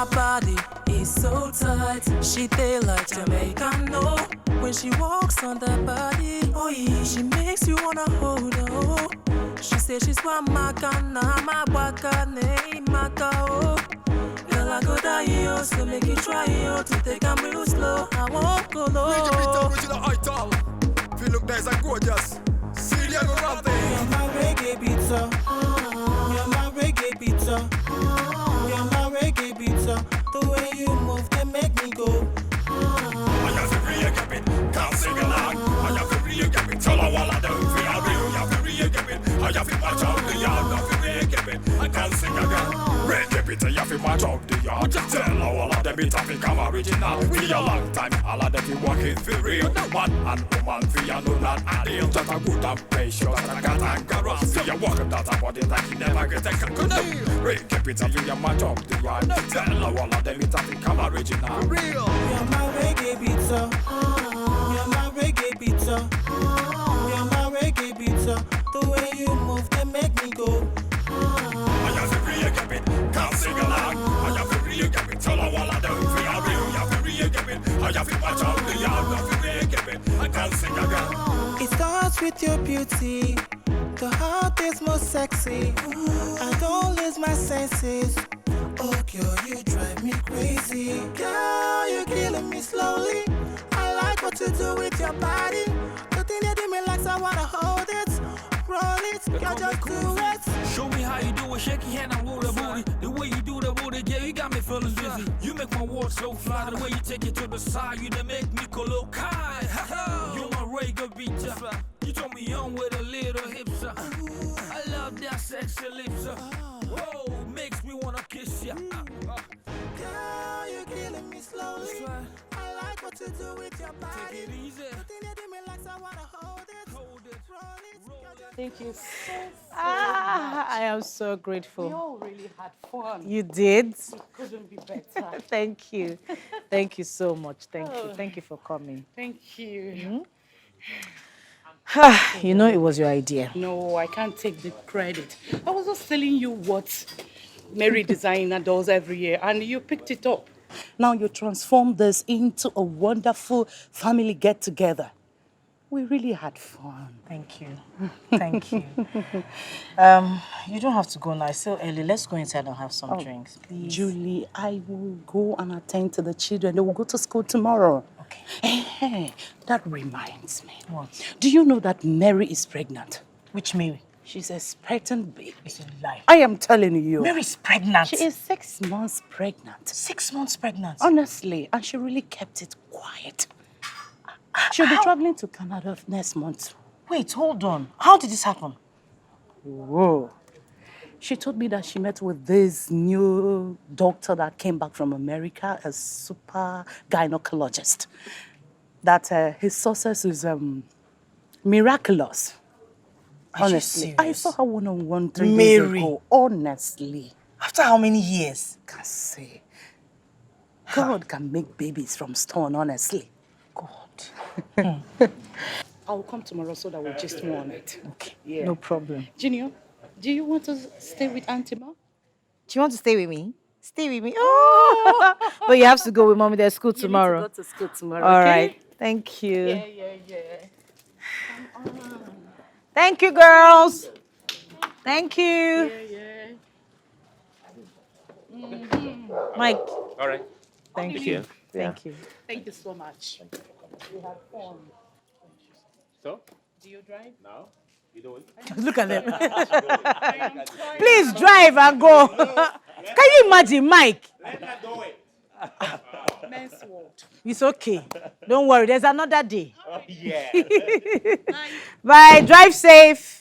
Her body is so tight. She feel like Jamaican, no. When she walks on the body, oh yeah, she makes you wanna hold her. Oh. She says she's one Makana, my Wakane, Makao. Girl, I go die, yo, so make you try, yo, to take a real slow. I won't go low. Make it beat original ital. Feel look nice and gorgeous. See the go round there. You're my reggae pizza. You're my reggae pizza. You're my reggae pizza. The way you move can make me go. I have to re-get it. Can't sing along. I have to re-get it. Tell her what I do. Feel real. I have to re-get it. I have to watch out the yard. I have to re-get it. I can't sing again. Reggae pizza. I have to watch out the yard. Tell her all of them it have become original. For a long time, all of them be working for real. Man and woman for you know not ideal. Just a good and patient. That I got anchor. See you walking that body like you never get a good deal. Reggae pizza. You match up the yard. Tell her all of them it have become original. Real. You're my reggae pizza. You're my reggae pizza. You're my reggae pizza. The way you move can make me go. I have to re-get it. Can't sing along. I have to re-get it. Tell her all I do. Feel real. I have to re-get it. I have to watch out the yard. I have to re-get it. I can't sing again. It starts with your beauty. The heart is most sexy. I don't lose my senses. Oh girl, you drive me crazy. Girl, you're killing me slowly. I like what you do with your body. The thing you do me like I wanna hold it. Roll it, girl, just do it. Show me how you do it, shake your hand and roll the booty. The way you do the booty, yeah, you got me feeling dizzy. You make my world so fly, the way you take it to the side, you done make me go look high. You're my reggae beater. You told me young with a little hips. I love that sexy lips. Whoa, makes me wanna kiss ya. Girl, you're killing me slowly. I like what you do with your body. Take it easy. The thing you do me like I wanna hold it. Roll it, girl, just Thank you so I am so grateful. We all really had fun. You did? It couldn't be better. Thank you. Thank you so much. Thank you. Thank you for coming. Thank you. You know it was your idea. No, I can't take the credit. I was just telling you what Mary Designer does every year, and you picked it up. Now you transformed this into a wonderful family get-together. We really had fun. Thank you. Thank you. You don't have to go now. It's still early. Let's go inside and have some drinks, please. Julie, I will go and attend to the children. They will go to school tomorrow. Okay. Hey, that reminds me. What? Do you know that Mary is pregnant? Which Mary? She's expecting baby. It's a lie. I am telling you. Mary's pregnant. She is 6 months pregnant. 6 months pregnant. Honestly, and she really kept it quiet. She'll be traveling to Canada next month. Wait, hold on. How did this happen? Whoa. She told me that she met with this new doctor that came back from America, a super gynecologist. That his success is miraculous. Honestly, I saw her one-on-one 3 days ago. Honestly. After how many years? Can't say. God can make babies from stone, honestly. God. I'll come tomorrow so that we'll just more on it. Okay, Yeah. no problem. Junior, do you want to stay with Auntie Ma? Do you want to stay with me? Stay with me. Oh! But you have to go with mommy. There's school tomorrow. You need to go to school tomorrow, All okay? right. Thank you. Yeah. Come on. Thank you, girls. Thank you. Yeah. Mike. All right. Thank you. Thank you. Thank you so much. We had fun. So, Do you drive? now, you do it. Look at them. Please drive and go. Can you imagine, Mike? Let her do it. Men's world. It's okay. Don't worry. There's another day. Oh, yeah. Bye. Drive safe.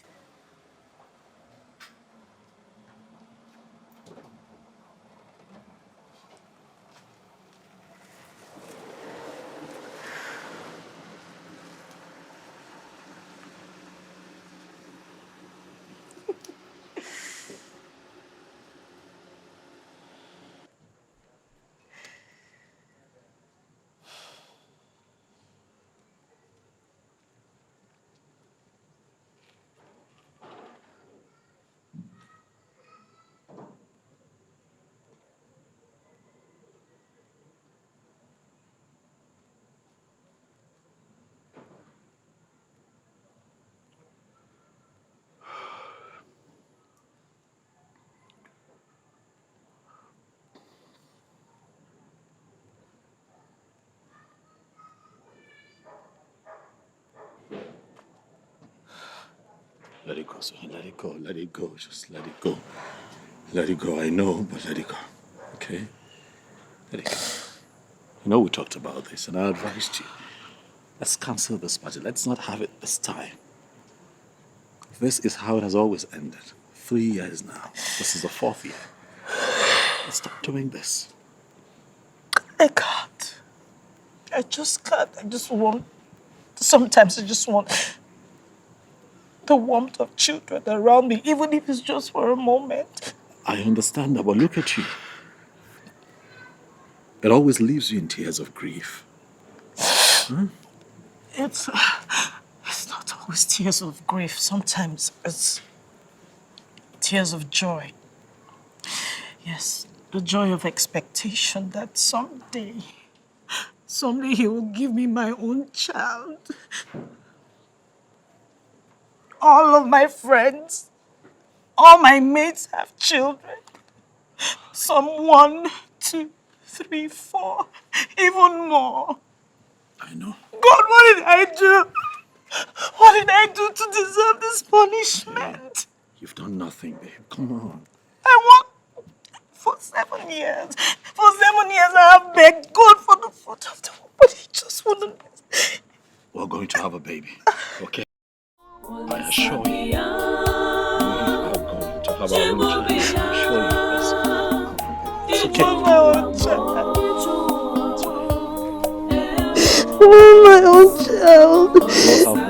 Let it go, son. Let it go. Let it go. Just let it go. Let it go. I know, but let it go. Okay? Let it go. You know we talked about this, and I advised you. Let's cancel this party. Let's not have it this time. This is how it has always ended. 3 years now. This is the 4th year. Let's stop doing this. I can't. I just can't. Sometimes I just want the warmth of children around me, even if it's just for a moment. I understand that, but look at you. It always leaves you in tears of grief. Huh? It's not always tears of grief. Sometimes it's tears of joy. Yes, the joy of expectation that someday he will give me my own child. All of my friends, all my mates have children. Some 1, 2, 3, 4, even more. I know. God, what did I do? What did I do to deserve this punishment? You've done nothing, babe. Come on. I worked for 7 years. For 7 years I have begged God for the fruit of the womb, but he just wouldn't. We're going to have a baby. Okay? I assure you. We are going to have our own child. I assure you this. It's okay. My own child. My own child. We'll have one.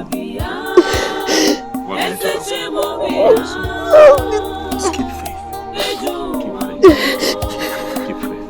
We're going to have one. Just keep faith. Keep faith.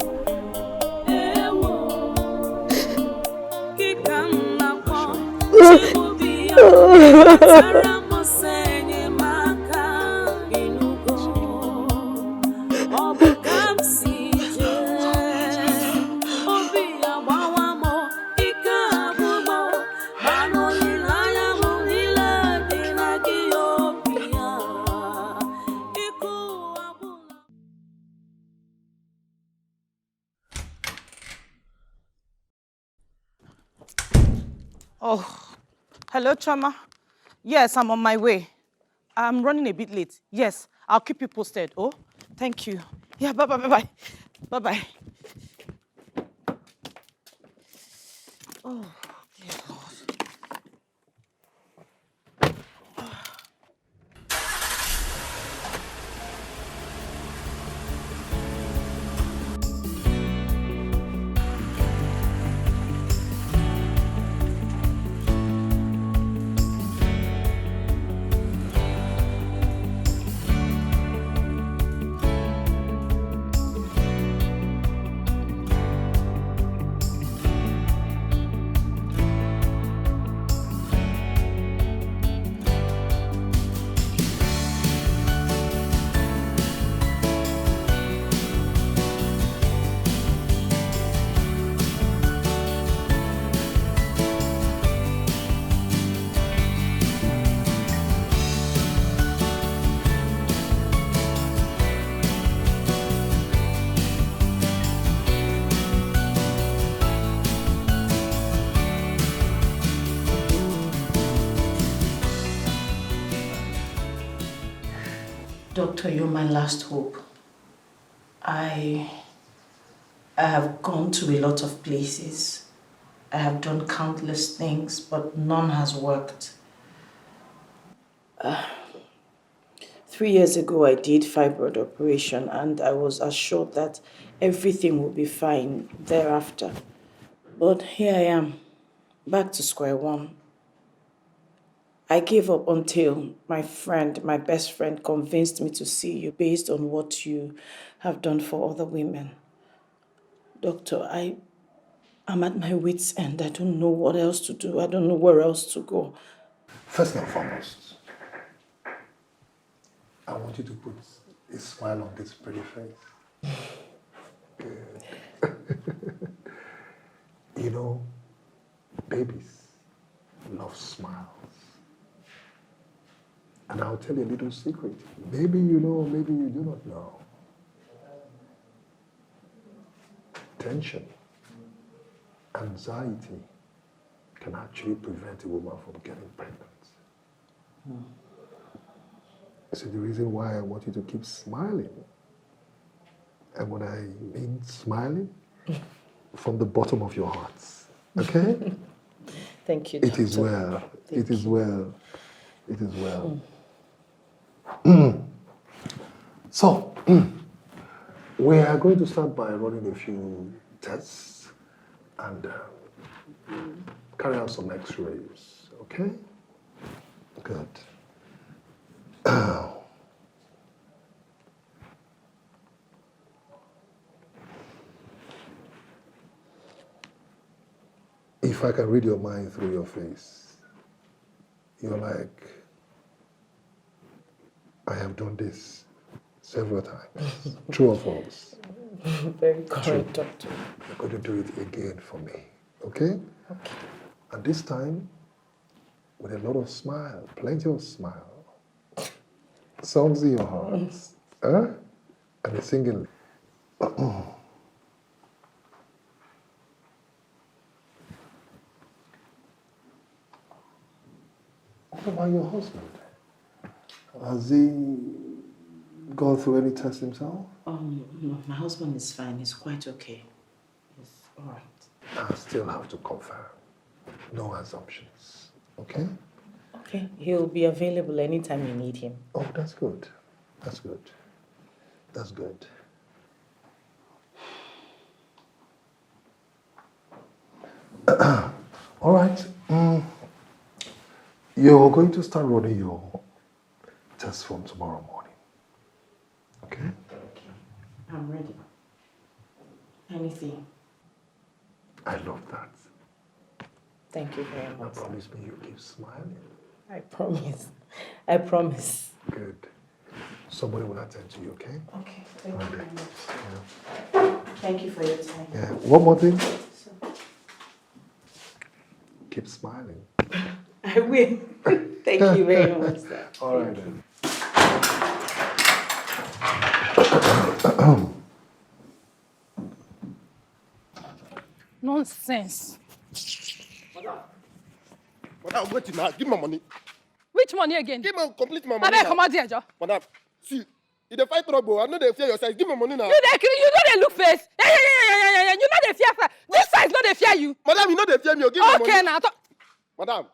Oh, hello, Chama. Yes, I'm on my way. I'm running a bit late. Yes, I'll keep you posted. Oh, thank you. Yeah, bye-bye, bye-bye. Bye-bye. Oh, dear God. Doctor, you're my last hope. I have gone to a lot of places. I have done countless things, but none has worked. 3 years ago, I did fibroid operation, and I was assured that everything will be fine thereafter. But here I am, back to square one. I gave up until my best friend, convinced me to see you based on what you have done for other women. Doctor, I'm at my wit's end. I don't know what else to do. I don't know where else to go. First and foremost, I want you to put a smile on this pretty face. Good. You know, babies love smiles. And I'll tell you a little secret. Maybe you know, maybe you do not know. Tension, anxiety can actually prevent a woman from getting pregnant. See, the reason why I want you to keep smiling, and when I mean smiling, from the bottom of your hearts, okay? Thank you, It is doctor. well. It is well. It is well. So, we are going to start by running a few tests and carry out some x-rays, okay? Good. If I can read your mind through your face, you're like, I have done this several times. True or false? Very correct, doctor. You're going to do it again for me, okay? Okay. And this time, with a lot of smile, plenty of smile. Songs in your hearts, huh? And a singing. What about your husband? Has he gone through any tests himself? No, my husband is fine. He's quite okay. He's all right. I still have to confirm. No assumptions, okay? Okay, he'll be available anytime you need him. Oh, that's good. That's good. That's good. All right. You're going to start running your test from tomorrow morning. Okay? Okay, I'm ready. Anything. I love that. Thank you very Now much. promise me you'll keep smiling. I promise. I promise. Good. Somebody will attend to you, okay? Okay, thank you Okay. very much. Yeah. Thank you for your time. Yeah. One more thing. Keep smiling. I will. Thank you very much, sir. All right then. Nonsense. Madam, wait now. Give me my money. Which money again? Give me complete my I money. beg, now. come out here, Joe. Madam, see, if they fight trouble, I know they fear your size. Give me money now. You know they look face. Yeah. You know they fear. This size know they fear you. Madam, you know they fear me. Give me Okay, money. now. Madam,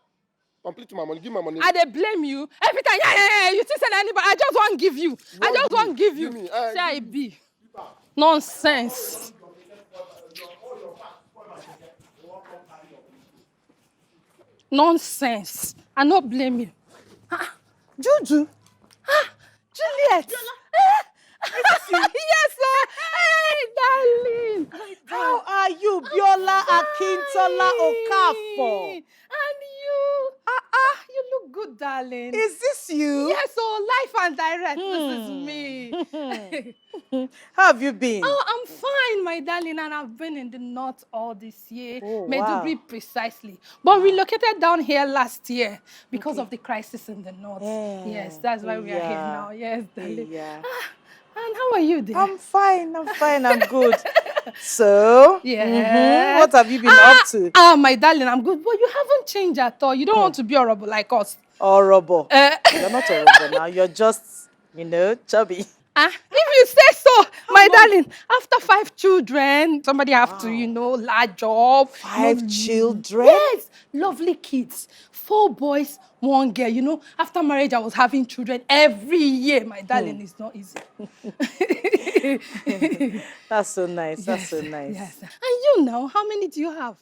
complete my money. Give me my money. I they blame you every time. Yeah. You still say anybody. I just want give you. I just want give you. Give me, Say I be. Nonsense. Nonsense. I not blame you. Juju. Juliet. Yes, sir. Hey, darling. How are you, Biola Akintola Okafor? And you. You look good, darling. Is this you? Yes, so life and direct. This is me. How have you been? Oh, I'm fine, my darling, and I've been in the north all this year, Oh, Maiduguri wow. precisely, but relocated down here last year because of the crisis in the north. Yeah. Yes, that's why we are here Yeah. now. Yes, darling. Yeah. And how are you there? I'm fine, I'm good. So, Yes. what have you been up to? My darling, I'm good, but you haven't changed at all. You don't want to be horrible like us. Horrible. You're not horrible now, you're just, chubby. If you say so, my darling, after 5 children, somebody have to, large job. 5 children? Yes, lovely kids. 4 boys, 1 girl. After marriage, I was having children every year. My darling, it's not easy. That's so nice, that's so nice. Yes. And you now, how many do you have?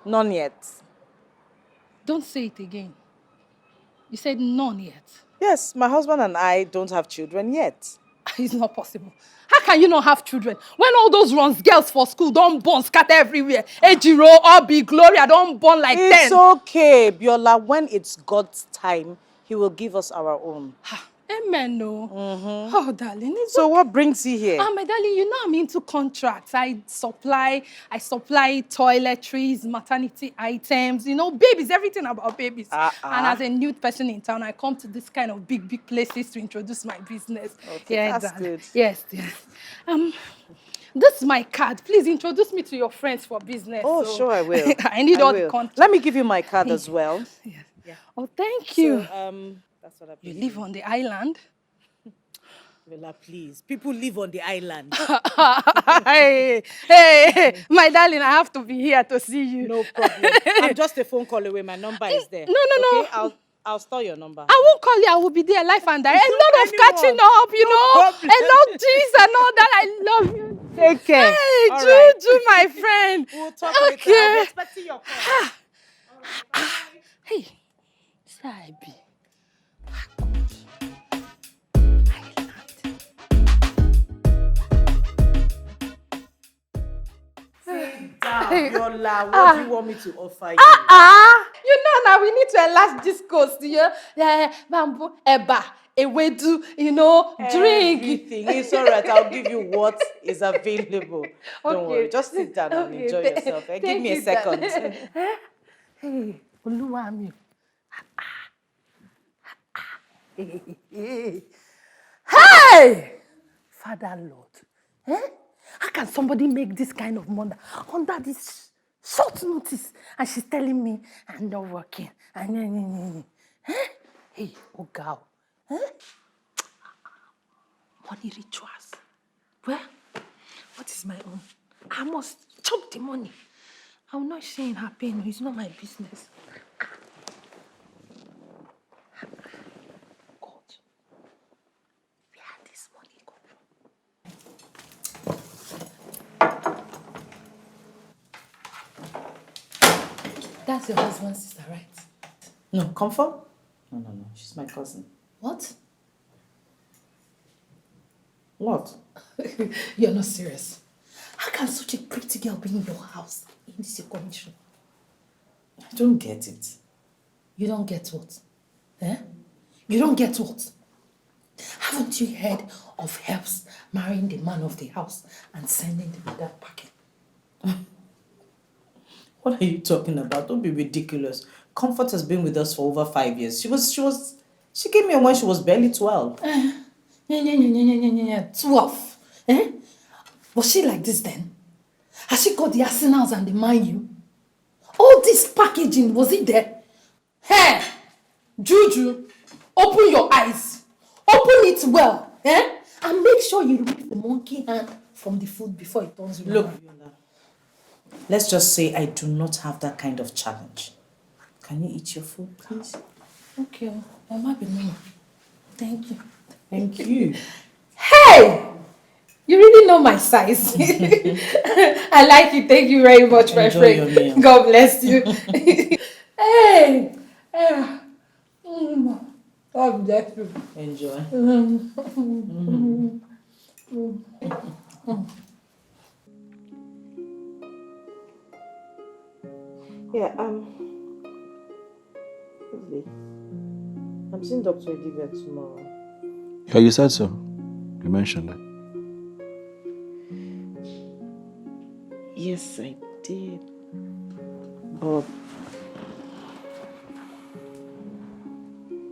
None yet. Don't say it again. You said none yet. Yes, my husband and I don't have children yet. It's not possible. How can you not have children? When all those runs girls for school don't born scatter everywhere. Ejiro, Obi, Gloria don't born like 10. It's okay, Biola. When it's God's time, He will give us our own. Amen, no. Oh, darling. So what brings you here? My darling, you know I'm into contracts. I supply toiletries, maternity items, babies, everything about babies. And as a new person in town, I come to this kind of big places to introduce my business. Okay, Yeah, that's darling. good. Yes. This is my card. Please introduce me to your friends for business. Oh, So sure, I will. I need all the will. contacts. Let me give you my card as well. Yes. Yeah. Oh, thank you. So, That's what I You believe. live on the island? Villa, please. People live on the island. hey, my darling, I have to be here to see you. No problem. I'm just a phone call away. My number is there. No. Okay, I'll store your number. I won't call you. I will be there live and direct. A lot of catching up, you know. problem. A lot of cheese and all that. I love you. Take care. Hey, All right. Juju, my friend. We'll talk later. I'll be expecting your call. Hey, say I be. Sit down, Yola. What do you want me to offer you? You know now we need to enlarge this coast, yeah, bamboo, eba, ewedu, you know, drink. Everything. It's all right. I'll give you what is available. Don't worry. Just sit down and enjoy yourself. Give me a second. Hey, Oluwami. Hey! Father Lord. How can somebody make this kind of money under this short notice? And she's telling me I'm not working. Hey, oh girl. Money rituals. Well, what is my own? I must chop the money. I'm not saying her pain. It's not my business. God, where this money come from? That's your husband's sister, right? No, Comfort? No. She's my cousin. What? What? You're not serious. How can such a pretty girl be in your house in this condition? I don't get it. You don't get what? You don't get what? Haven't you heard of helps marrying the man of the house and sending them that packet? What are you talking about? Don't be ridiculous. Comfort has been with us for over 5 years. She came here when she was barely 12. 12. Was she like this then? Has she got the arsenals and the mind you? All this packaging, was it there? Hey, Juju, open your eyes. Open it well, and make sure you remove the monkey hand from the food before it turns you. Look, let's just say I do not have that kind of challenge. Can you eat your food, please? Okay, I might be me. Thank you. Thank you. Hey! You really know my size. I like it. Thank you very much, my Enjoy friend. your meal. God bless you. Hey! God bless you. Enjoy. Yeah, Lovely. I'm seeing Dr. Olivia tomorrow. Yeah, you said so. You mentioned it. Yes, I did. But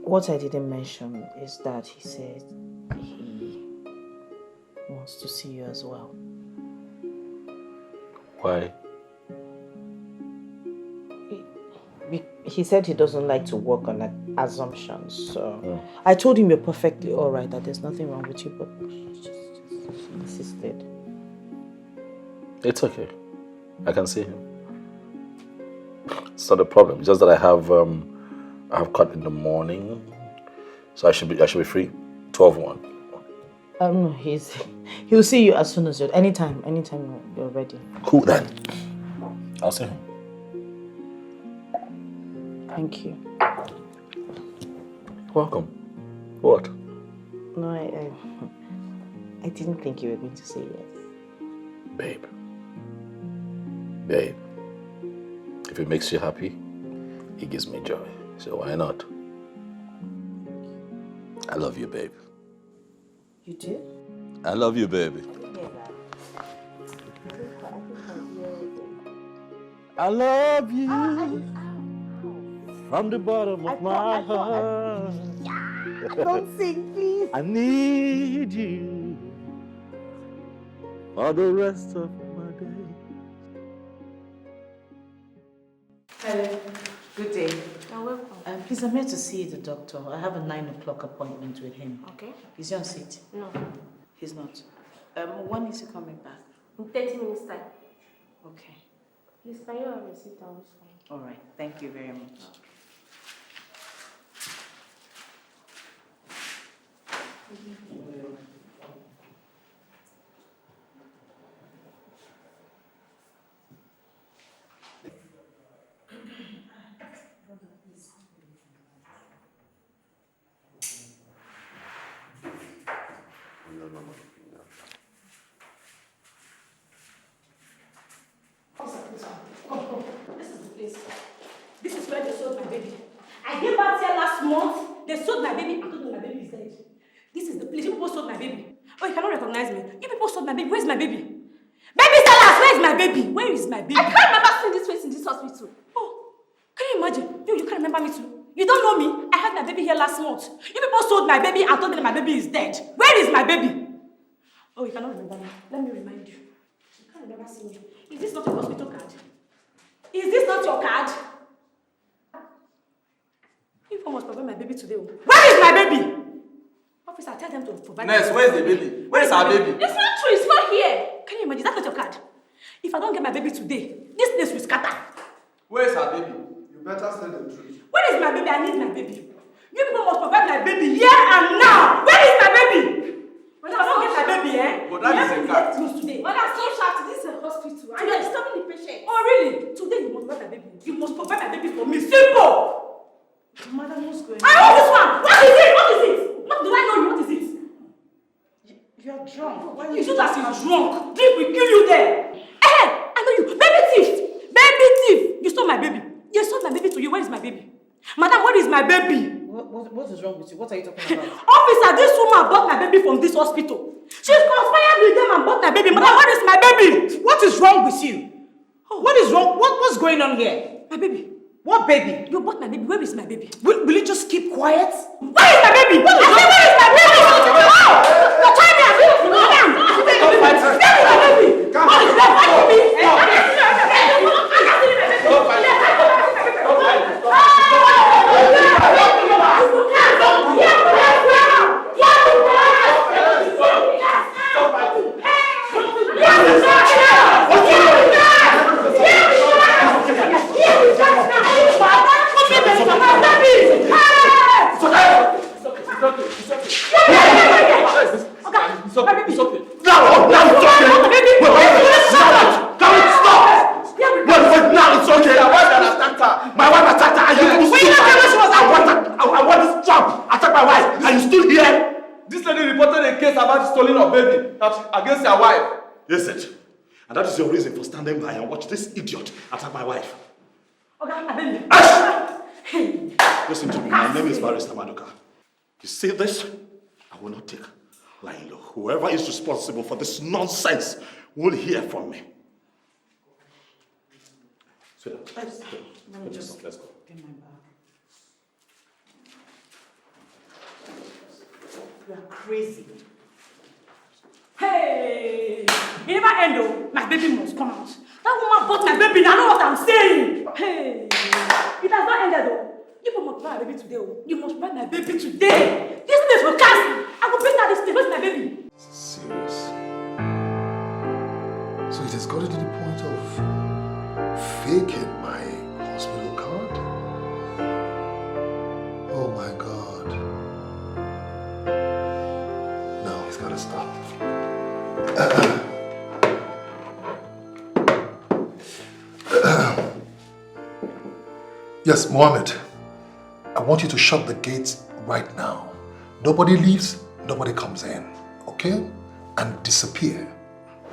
what I didn't mention is that he said he wants to see you as well. Why? He said he doesn't like to work on assumptions, so I told him you're perfectly all right, that there's nothing wrong with you, but he just insisted. It's okay. I can see him. It's not a problem. It's just that I have cut in the morning, so I should be free. 12:01. No, he'll see you as soon as anytime you're ready. Cool then. I'll see him. Thank you. Welcome. What? No, I didn't think you were going to say yes. Babe. Babe. If it makes you happy, it gives me joy. So why not? I love you, babe. You do? I love you, baby. I love you from the bottom of my heart. Don't sing, please. I need you for the rest of my day. Hello. Good day. You're welcome. Please, I'm here to see the doctor. I have a 9 o'clock appointment with him. Okay. Is he on seat? No. He's not. When is he coming back? In 30 minutes time. Okay. Please, can you have a seat down this one? All right. Thank you very much. This is the place. This is where they sold my baby. I gave birth here last month. They sold my baby. I told them my baby is dead. This is the place. You people sold my baby. Oh, you cannot recognize me. You people sold my baby. Where's my baby? Baby sellers, where is my baby? Where is my baby? I can't remember seeing this face in this hospital. Oh, can you imagine? You can't remember me too. You don't know me. I had my baby here last month. You people sold my baby and told me that my baby is dead. Where is my baby? Oh, you cannot remember me. Let me remind you. You can't remember seeing me. Is this not your hospital card? Is this not your card? You people must provide my baby today. Where is my baby? Officer, tell them to provide. Nurse, where's the baby? Where is our baby? It's not true. It's not here. Can you imagine? That's not your card. If I don't get my baby today, this place will scatter. Where is our baby? You better tell the truth. Where is my baby? I need my baby. You people must provide my baby here and now. Where is my baby? If I don't get my baby, But that is a card. Today. Well, that's so sharp. This is a hospital. And you're disturbing the patient. Oh, really? Today you must provide my baby. You must provide my baby for me. Simple. Madam, what's going on? I want this one. What is it? What is it? What do I know you? What is it? You're drunk. Why You should have been drunk. Drink will kill you there. I know you. Baby thief. Baby thief. You stole my baby. You sold my baby to you. Where is my baby? Madam, where is my baby? What is wrong with you? What are you talking about? Officer, this woman bought my baby from this hospital. She's conspired with them and bought my baby. Madam, where is my baby? What is wrong with you? What is wrong? What's going on here? My baby. What baby? You bought my baby. Where is my baby? Will you just keep quiet? Where is my baby? Where is my baby? You're trying me. Madam, where is my baby? What is my baby? Against your wife. Yes, it. And that is your reason for standing by and watch this idiot attack my wife. Okay, my baby. Listen to me. My name is Barrister Maduka. You see this? I will not take lying low. Whoever is responsible for this nonsense will hear from me. Sweetheart, let's go. Get my bag. You are crazy. Hey! It never end though. My baby must come out. That woman bought my baby. I know what I'm saying. Hey! It has not ended though. You must buy my baby today. You must buy my baby today. This place will cancel. I will bring out this thing. Where's my baby? Serious. So it has gotten to the point of faking my hospital card? Oh my God. No, it's gotta stop. Yes, Mohammed. I want you to shut the gates right now. Nobody leaves, nobody comes in, okay? And disappear.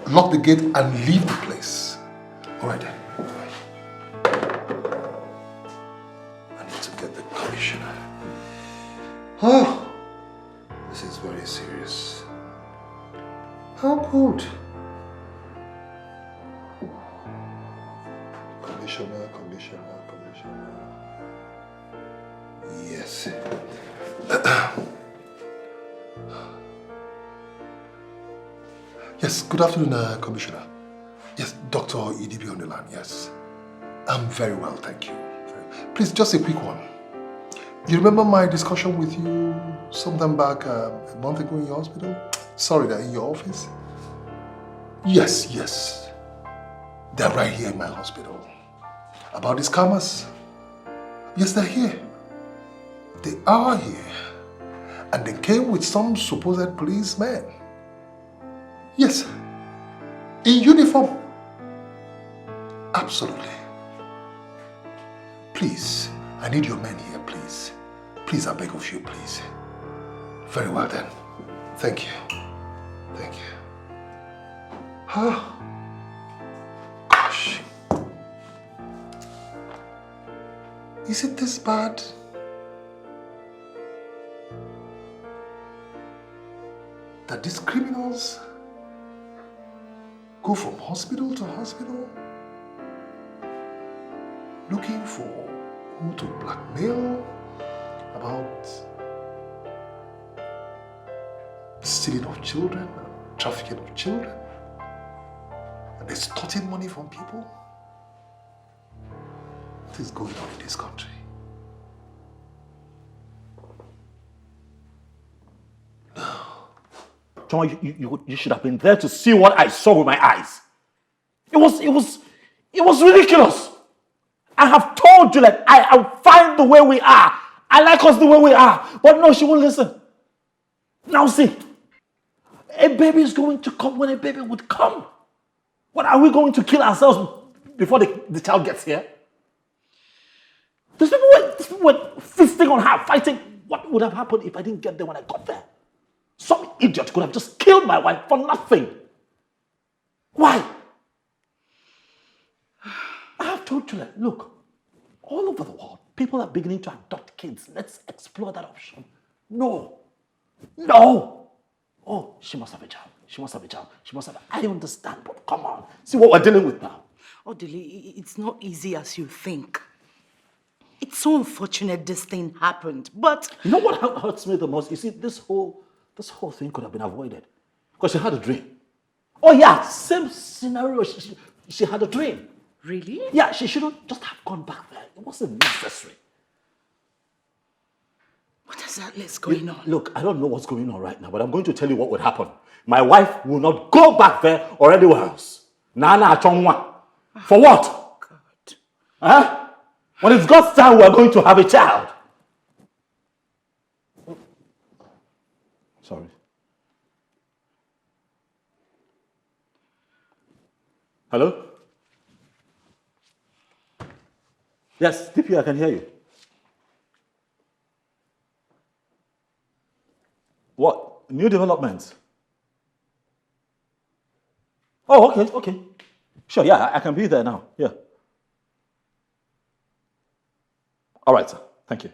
Lock the gate and leave the place. All right then. I need to get the commissioner. Oh, this is very serious. How good. Commissioner. Yes. Yes, good afternoon, Commissioner. Yes, Dr. Ini Edo on the line, yes. I'm very well, thank you. Very Please, just a quick one. You remember my discussion with you sometime back a month ago in your hospital? Sorry, that in your office? Yes. They're right here in my hospital. About these scammers? Yes, they're here. They are here. And they came with some supposed policemen. Yes. In uniform. Absolutely. Please, I need your men here, please. Please, I beg of you, please. Very well then. Thank you. Thank you. Gosh. Is it this bad? That these criminals go from hospital to hospital looking for who to blackmail about stealing of children, trafficking of children, and extorting money from people? What is going on in this country? John, you should have been there to see what I saw with my eyes. It was ridiculous. I have told you that I'll find the way we are. I like us the way we are. But no, she won't listen. Now see, a baby is going to come when a baby would come. What, are we going to kill ourselves before the child gets here? These people were feasting on her, fighting. What would have happened if I didn't get there when I got there? Some idiot could have just killed my wife for nothing. Why? I have told you that, look, all over the world, people are beginning to adopt kids. Let's explore that option. No. Oh, she must have a child. She must have. I understand, but come on. See what we're dealing with now. Odili, it's not easy as you think. It's so unfortunate this thing happened, but... You know what hurts me the most? You see, this whole thing could have been avoided. Because she had a dream. Oh yeah, same scenario. She had a dream. Really? Yeah, she shouldn't just have gone back there. It wasn't necessary. What exactly is going on? Look, I don't know what's going on right now, but I'm going to tell you what would happen. My wife will not go back there or anywhere else. Nana Chongwa. For what? God. Huh? When it's God's time, we're going to have a child. Sorry. Hello? Yes, DP, I can hear you. What? New developments? Oh, okay. Sure, yeah, I can be there now. Yeah. All right, sir. Thank you.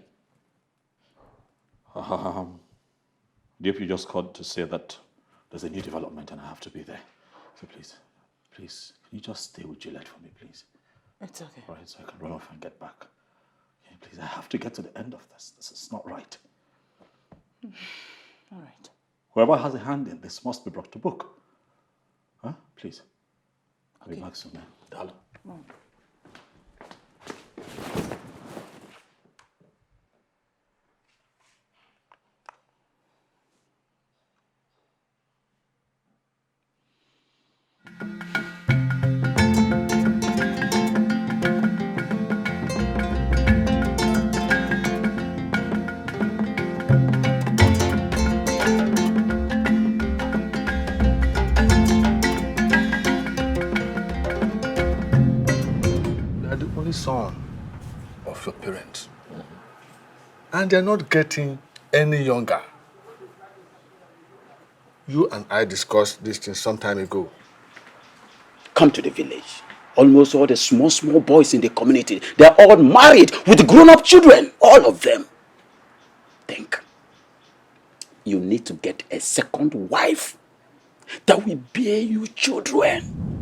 DP just called to say that there's a new development and I have to be there. So please, can you just stay with Gillette for me, please? It's okay. All right, so I can run off and get back. Okay, please, I have to get to the end of this. This is not right. All right. Whoever has a hand in this must be brought to book. Huh? Please. I'll be back soon, man. Darling. Son of your parents, and they're not getting any younger. You and I discussed this thing some time ago. Come to the village. Almost all the small boys in the community, they're all married with grown-up children, all of them. Think. You need to get a second wife that will bear you children.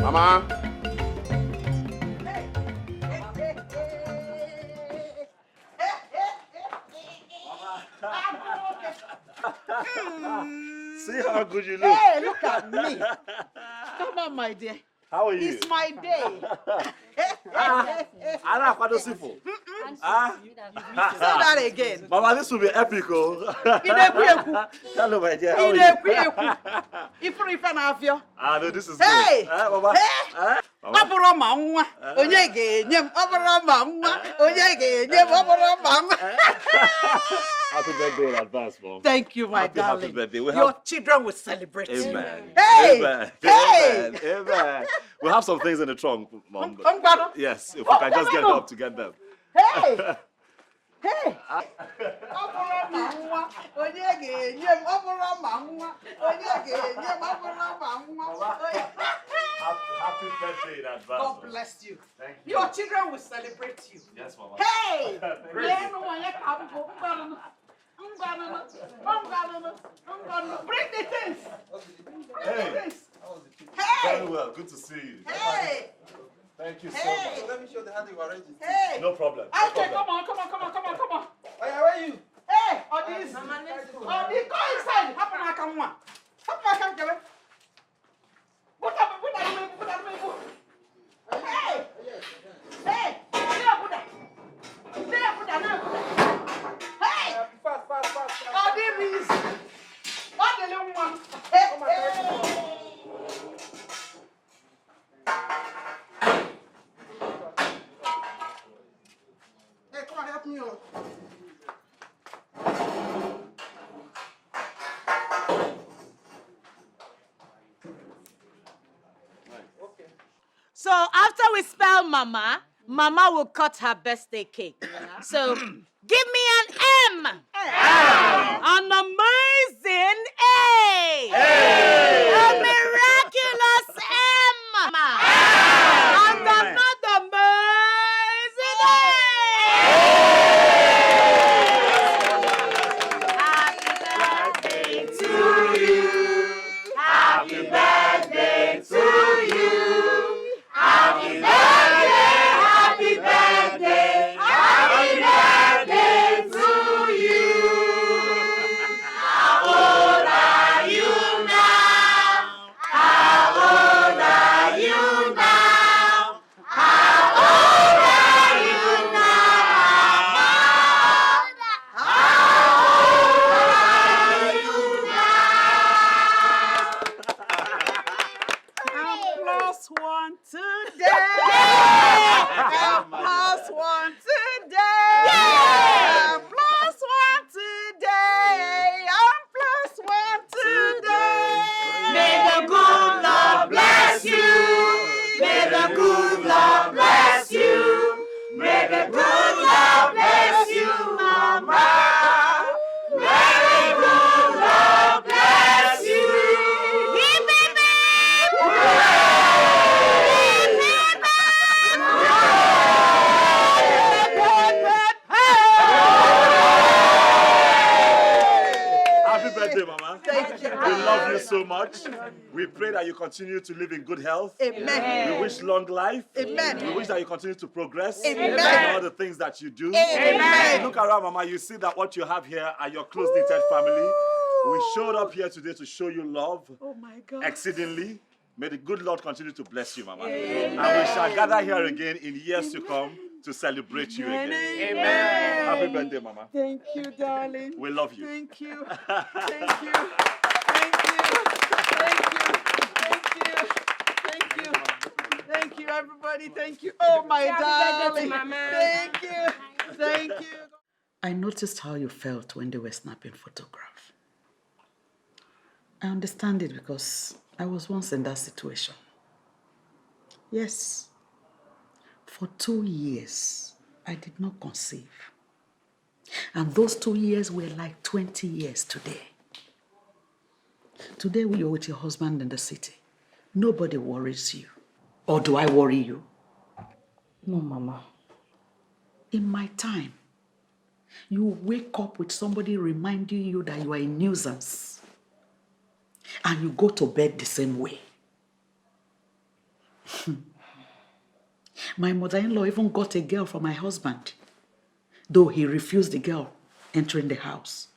Mama. See how good you look. Hey, look at me. Come on, my dear. How are you? It's my day. Anna, what does it for? Say that again. Mama, this will be epic, oh. Hello, my dear. How are you? Ah, no, this is Hey! good. Mama. Hey! Mama. Happy birthday in advance, Mom. Thank you, my darling. Happy birthday. Your children will celebrate. Amen. Hey! Amen. Hey! Amen. Amen. We have some things in the trunk, Mom. Yes, if we can just get help to get them. Hey! Hey! Happy birthday in advance. God bless you. Thank you. Your children will celebrate you. Yes, Mama. Hey! Praise Bring the things. Hey. Hey! Very well. Good to see you. Hey! Thank you so Hey! much. Let me show the hand you arranged. Hey! No problem. No Okay, problem. come on. Where are you? Hey! All these. Go inside. Put Hey! Hey! Hey! Fast. All these. All the little ones. Hey! Hey, come on, help me. So after we spell Mama, Mama will cut her birthday cake. So give me an M. An amazing A. A miraculous M. And another amazing A. Happy birthday to you. Happy birthday to you. Happy birthday to you. How old are you now? How old are you now? How old are you now? How old are you now? I'm plus one today. I'm plus one today. I'm plus one today. I'm plus one today. May the good Lord bless you. May the good Lord bless you. May the good Lord bless you, Mama. May the good Lord bless you. Hip, hip, hip. Hooray! Hip, hip, hip. Happy birthday, Mama. Thank you. We love you so much. We pray that you continue to live in good health. Amen. We wish long life. Amen. We wish that you continue to progress Amen. in all the things that you do. Amen. Look around, Mama. You see that what you have here are your close-knitted family. We showed up here today to show you love Oh my God. exceedingly. May the good Lord continue to bless you, Mama. And we shall gather here again in years to come to celebrate you again. Amen. Happy birthday, Mama. Thank you, darling. We love you. Thank you. Thank you. Thank you. Thank you. Thank you. Thank you. Thank you, everybody. Thank you. Oh, my darling. Thank you. Thank you. I noticed how you felt when they were snapping photographs. I understand it because I was once in that situation. Yes. For 2 years, I did not conceive. And those 2 years were like 20 years today. Today, you're with your husband in the city. Nobody worries you. Or do I worry you? No, Mama. In my time, you wake up with somebody reminding you that you are a nuisance. And you go to bed the same way. My mother-in-law even got a girl for my husband, though he refused the girl entering the house.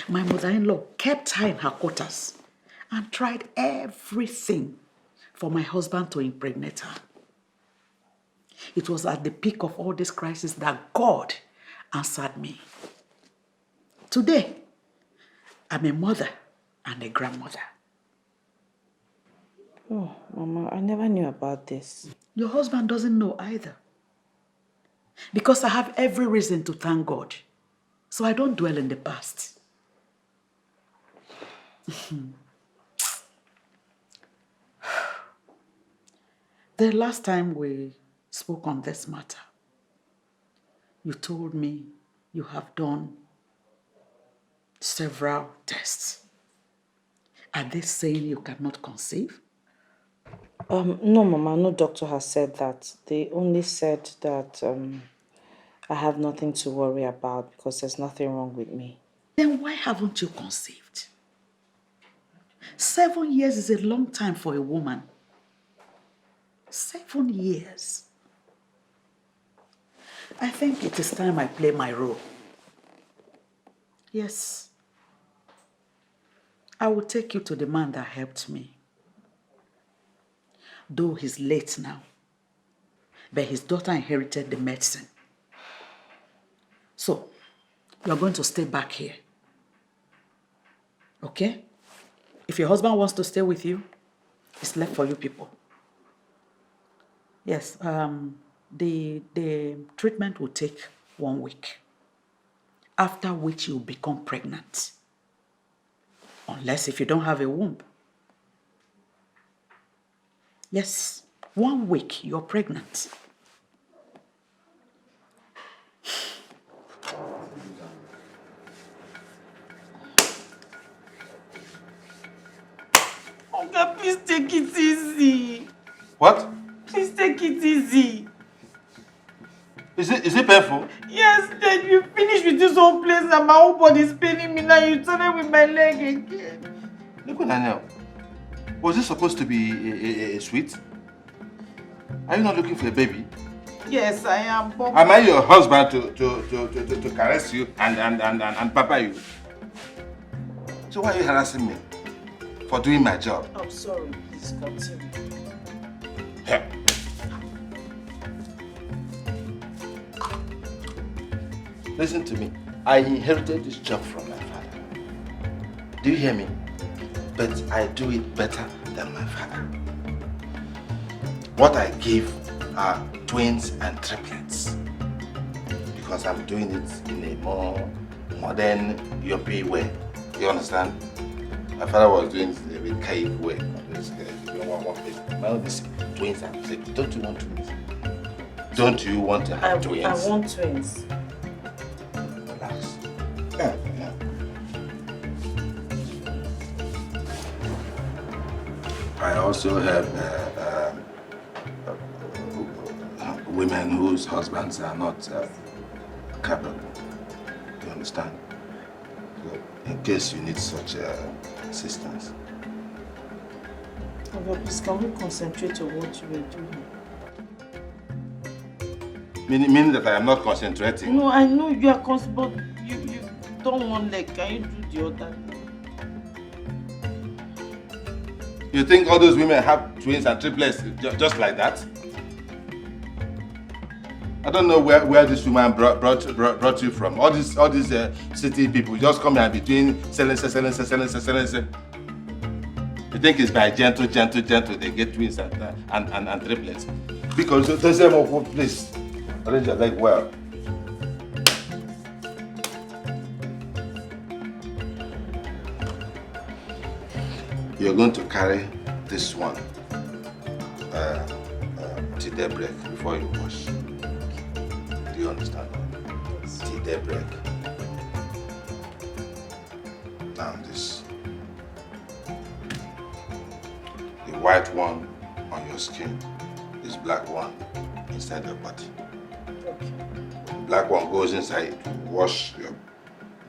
My mother-in-law kept her in her quarters and tried everything for my husband to impregnate her. It was at the peak of all this crisis that God answered me. Today, I'm a mother and a grandmother. Oh, Mama, I never knew about this. Your husband doesn't know either. Because I have every reason to thank God. So I don't dwell in the past. The last time we spoke on this matter, you told me you have done several tests. Are they saying you cannot conceive? No, Mama, no doctor has said that. They only said that I have nothing to worry about because there's nothing wrong with me. Then why haven't you conceived? 7 years is a long time for a woman. 7 years. I think it is time I play my role. Yes. I will take you to the man that helped me. Though he's late now, but his daughter inherited the medicine. So, you're going to stay back here. Okay? If your husband wants to stay with you, it's left for you people. Yes, the treatment will take 1 week, after which you'll become pregnant. Unless if you don't have a womb. Yes, 1 week, you're pregnant. Oga, please take it easy. What? Please take it easy. Is it painful? Yes, then you finish with this whole place and my whole body is paining me now. You turn with my leg again. Look what I know. Was this supposed to be a sweet? Are you not looking for a baby? Yes, I am. But Am I your husband to caress you and pamper you? So why are you harassing me for doing my job? I'm sorry, please continue. Yeah. Listen to me. I inherited this job from my father. Do you hear me? But I do it better than my father. What I give are twins and triplets. Because I'm doing it in a more modern, European way. You understand? My father was doing it in a bit cake way. My own is twins and triplets. Don't you want twins? Don't you want to have twins? I want twins. Relax. I also have women whose husbands are not capable. You understand? So in case you need such assistance. Okay, please, can we concentrate on what you were doing? Meaning that I am not concentrating? No, I know you are but you don't want leg. Can you do the other? You think all those women have twins and triplets just like that? I don't know where this woman brought you from. All these city people just come here and be doing selling. You think it's by gentle they get twins and triplets? Because they say, oh, please arrange your leg well. You're going to carry this one till daybreak before you wash. Do you understand? Till daybreak. Now this. The white one on your skin is black one inside your body. Okay. The black one goes inside to wash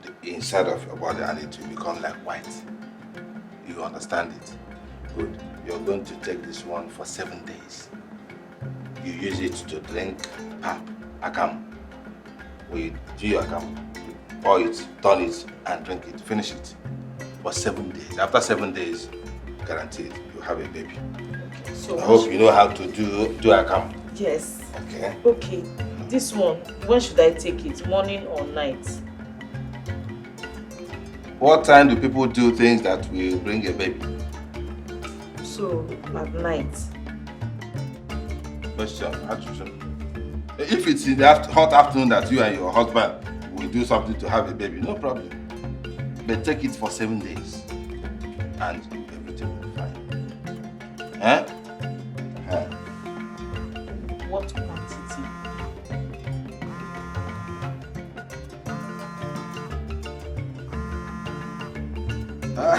the inside of your body and it will become like white. You understand it? Good. You're going to take this one for 7 days. you use it to drink akam. We do your akam, you pour it, turn it, and drink it, finish it. For 7 days. After 7 days, guaranteed, you have a baby. Okay, so I hope you know how to do akam. Yes. Okay. Okay. This one, when should I take it? Morning or night? What time do people do things that will bring a baby? So, at night. Question. If it's in the hot afternoon that you and your husband will do something to have a baby, no problem. But take it for 7 days and everything will be fine. Huh? Huh. What quantity? I'm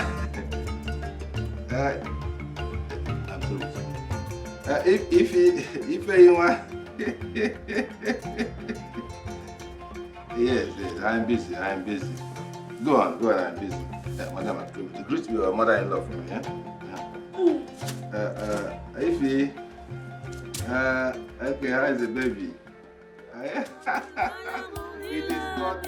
sorry. If anyone, yes, I'm busy. Go on, I'm busy. Madam, greet your mother-in-law for me, yeah? Ify, okay, how is the baby? It is not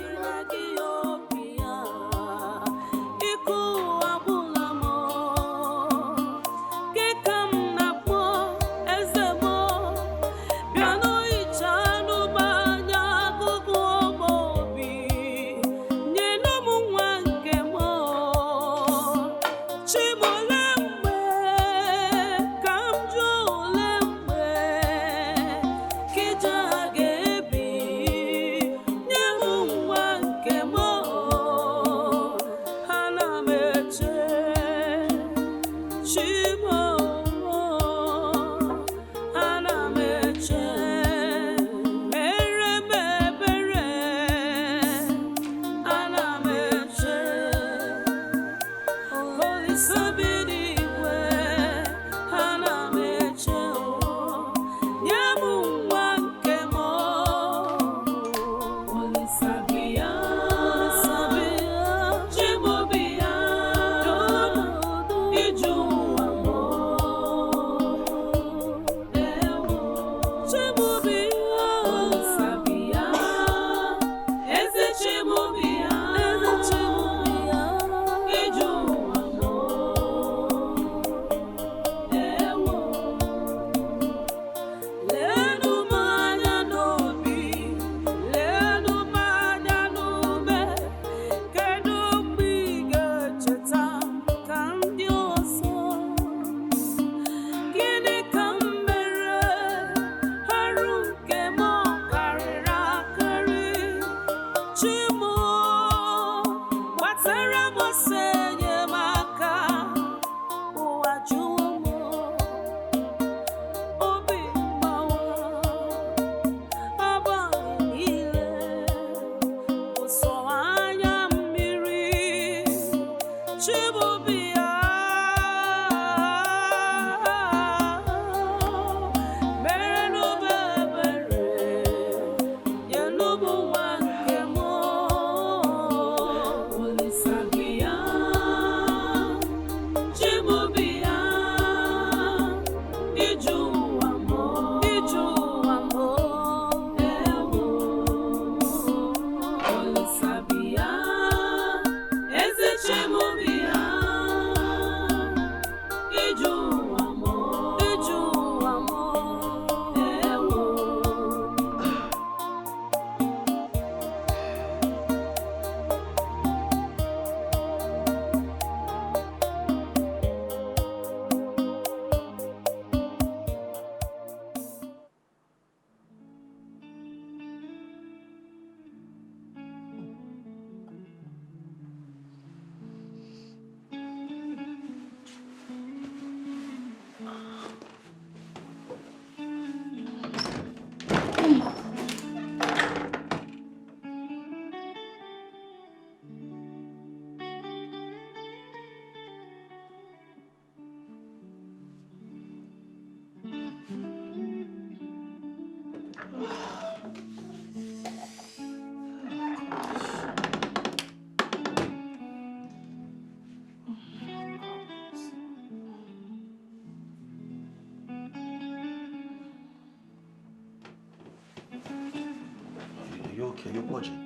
okay? You're purging.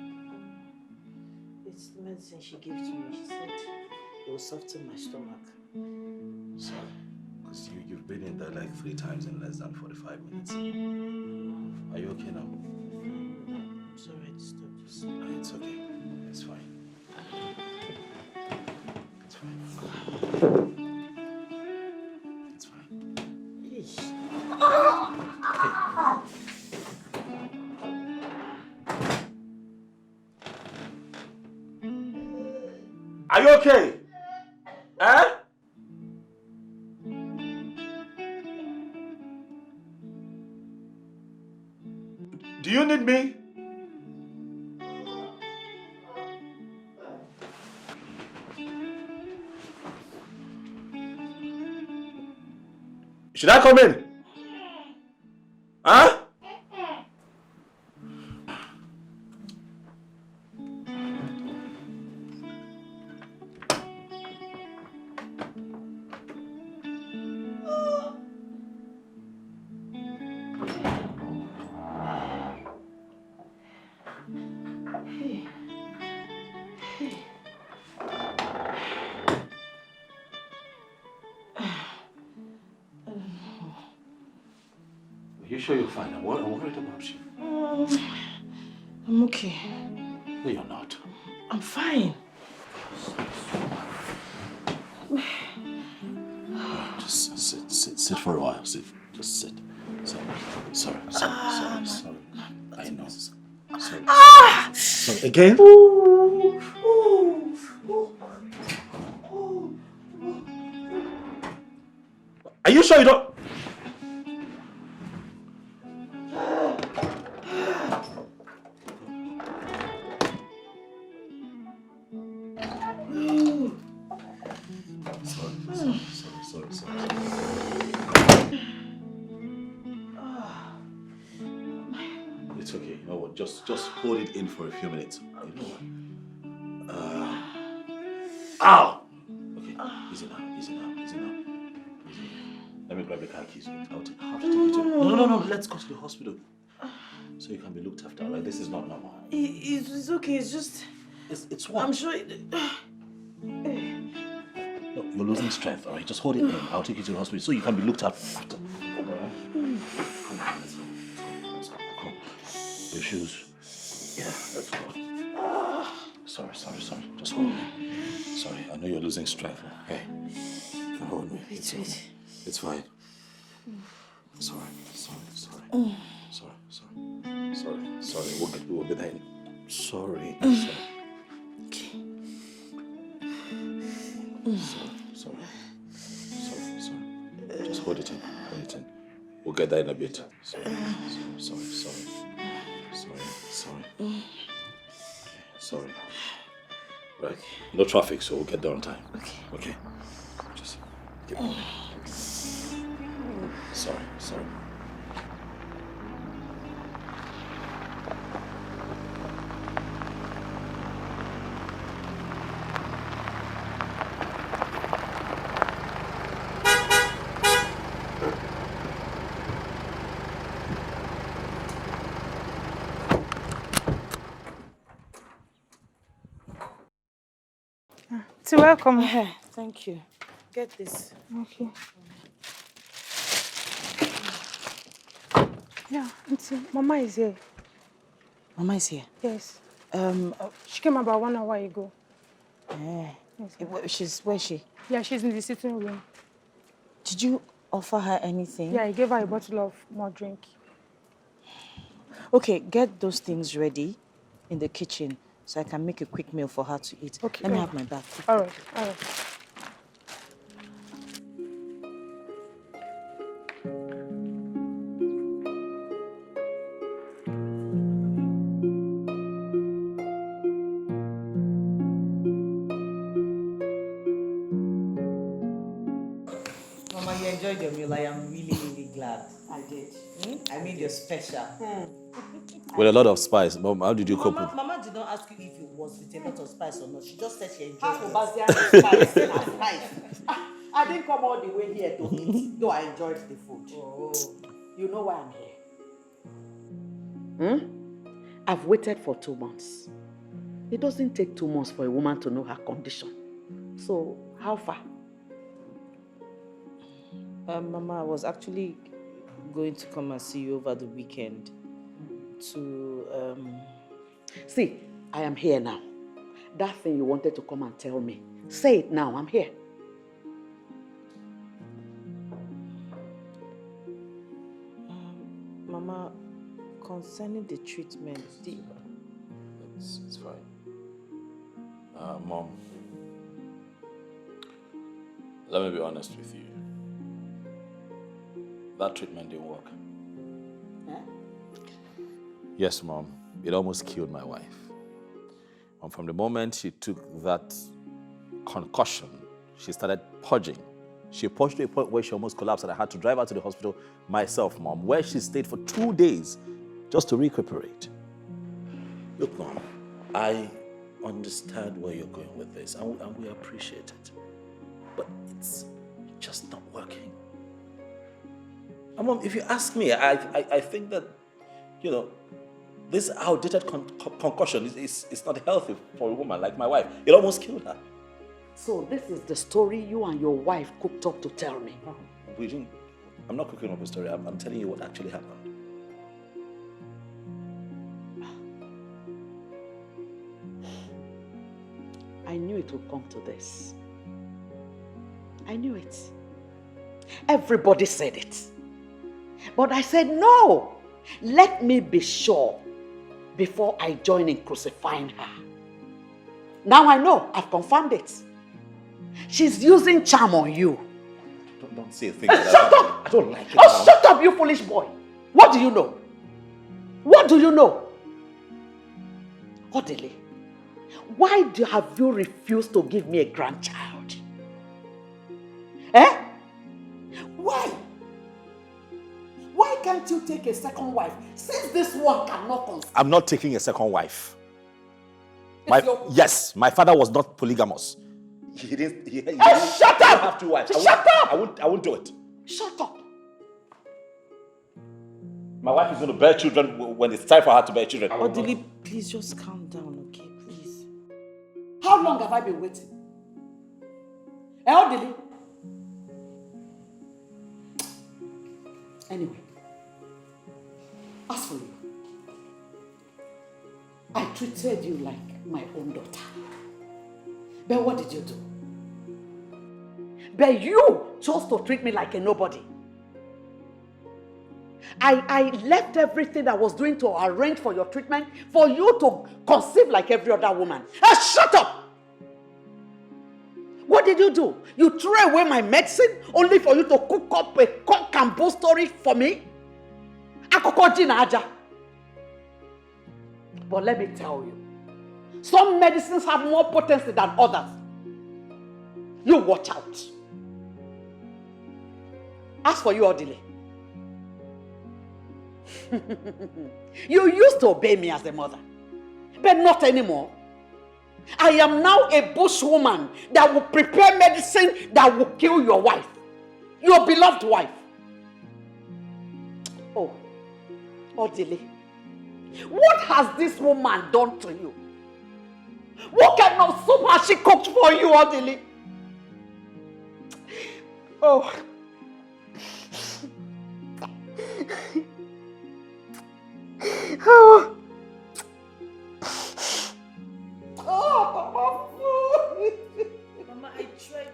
It's the medicine she gave to me. She said it will soften my stomach. Sorry. Because you've been in there like 3 times in less than 45 minutes. Are you okay now? I'm sorry I disturbed you. No, it's okay. It's fine. It's fine. It's fine. Are you okay? Eh? Do you need me? Should I come in? Huh? Are you sure you're fine? I'm worried about you. I'm okay. No, you're not. I'm fine. Just sit for a while. Sit. Just sit. Sorry. I know. Sorry. Sorry. Again? Are you sure you don't? Sorry. It's okay. You know what? Just hold it in for a few minutes. You know what? Ow! Okay. Easy now. Let me grab the car keys. I'll have to take you to... No. Let's go to the hospital. So you can be looked after. Like, this is not normal. It's okay. It's just... It's what? I'm sure... No, you're losing strength, alright? Just hold it in. I'll take you to the hospital so you can be looked after. Let's go. Come. Your shoes. Yeah, let's go. Sorry. Just hold me. Sorry, I know you're losing strength. Hey, you can hold me. Wait. It's fine. Sorry. We'll be there. Sorry. Okay. Sorry. Just hold it in. We'll get there in a bit. Sorry. Right. No traffic, so we'll get there on time. Okay. Just keep moving. Sorry. So welcome. Thank you. Get this. Okay. Yeah, Auntie, Mama is here. Mama is here? Yes. She came about 1 hour ago. Yes, where is she? Yeah, she's in the sitting room. Did you offer her anything? Yeah, I gave her a bottle of more drink. Okay, get those things ready in the kitchen so I can make a quick meal for her to eat. Okay. Let me have my bag. All right. Mama, you enjoyed your meal. I am really glad. I did. I made you special. With a lot of spice. Mom, how did you cope with? Mama did not ask you if it was with a lot of spice or not. She just said she enjoyed it. Spice. I didn't come all the way here to eat, though I enjoyed the food. Oh. You know why I'm here? I've waited for 2 months. It doesn't take 2 months for a woman to know her condition. So, how far? Mama, I was actually going to come and see you over the weekend to, See, I am here now. That thing you wanted to come and tell me, say it now, I'm here. Mama, concerning the treatment, It's fine. Mom, let me be honest with you. That treatment didn't work. Huh? Yes, Mom. It almost killed my wife. And from the moment she took that concussion, she started purging. She purged to a point where she almost collapsed and I had to drive her to the hospital myself, Mom, where she stayed for 2 days just to recuperate. Look, Mom, I understand where you're going with this and we appreciate it. But it's just not working. And Mom, if you ask me, I think that, this outdated concussion is not healthy for a woman like my wife. It almost killed her. So this is the story you and your wife cooked up to tell me. I'm not cooking up a story. I'm telling you what actually happened. I knew it would come to this. I knew it. Everybody said it. But I said, no, let me be sure before I join in crucifying her. Now I know, I've confirmed it. She's using charm on you. Don't say a thing like that. Shut up! I don't like it. Oh, shut up, you foolish boy. What do you know? What do you know? Odile, why have you refused to give me a grandchild? Eh? Why? Why can't you take a second wife since this one cannot conceive? I'm not taking a second wife. Yes, my father was not polygamous. He didn't. Shut up! Have 2 wives. Shut up! I won't do it. Shut up! My wife is going to bear children when it's time for her to bear children. Odile, please just calm down, okay? Please. How long have I been waiting? Odile? Anyway, as for you, I treated you like my own daughter. But what did you do? But you chose to treat me like a nobody. I left everything I was doing to arrange for your treatment for you to conceive like every other woman. Shut up! What did you do? You threw away my medicine only for you to cook up a cock and bull story for me? But let me tell you, some medicines have more potency than others. You watch out. As for you, Odile, you used to obey me as a mother, but not anymore. I am now a bushwoman that will prepare medicine that will kill your wife, your beloved wife. Oh, Odile, what has this woman done to you? What kind of soup has she cooked for you, Odile? Oh. Oh. Oh, Mama, I tried.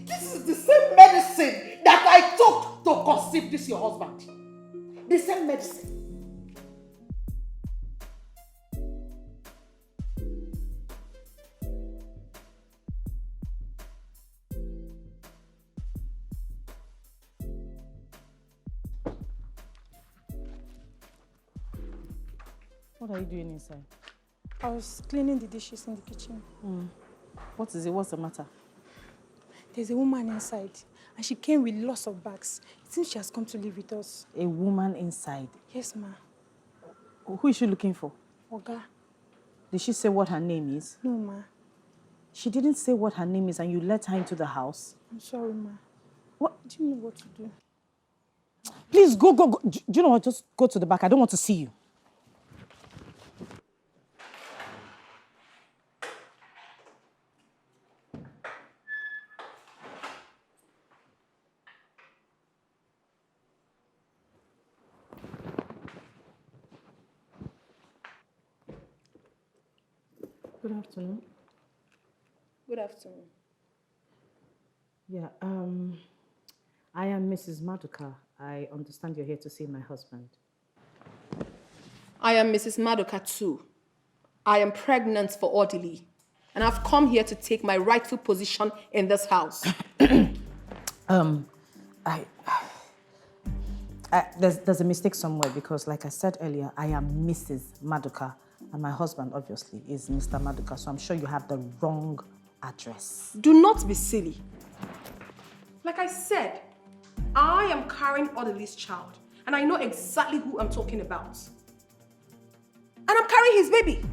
This is the same medicine that I took to conceive this your husband. The same medicine. What are you doing inside? I was cleaning the dishes in the kitchen. What is it? What's the matter? There's a woman inside, and she came with lots of bags. It seems she has come to live with us. A woman inside? Yes, ma. Who is she looking for? Oga. Did she say what her name is? No, ma. She didn't say what her name is and you let her into the house? I'm sorry, ma. What? Do you know what to do? Please, go. Do you know what? Just go to the back. I don't want to see you. Good afternoon. Good afternoon. Yeah, I am Mrs. Maduka. I understand you're here to see my husband. I am Mrs. Maduka too. I am pregnant for orderly, and I've come here to take my rightful position in this house. There's a mistake somewhere because, like I said earlier, I am Mrs. Maduka, and my husband, obviously, is Mr. Maduka, so I'm sure you have the wrong address. Do not be silly. Like I said, I am carrying orderly's child, and I know exactly who I'm talking about. And I'm carrying his baby.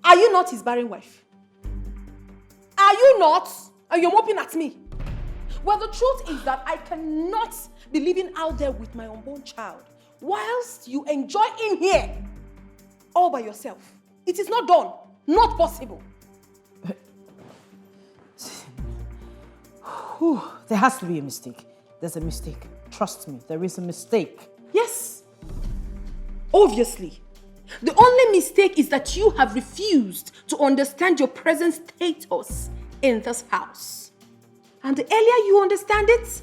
Are you not his barren wife? Are you not? And you're moping at me. Well, the truth is that I cannot be living out there with my unborn child whilst you enjoy in here all by yourself. It is not done. Not possible. There has to be a mistake. There's a mistake. Trust me, there is a mistake. Yes. Obviously. The only mistake is that you have refused to understand your present status in this house. And the earlier you understand it,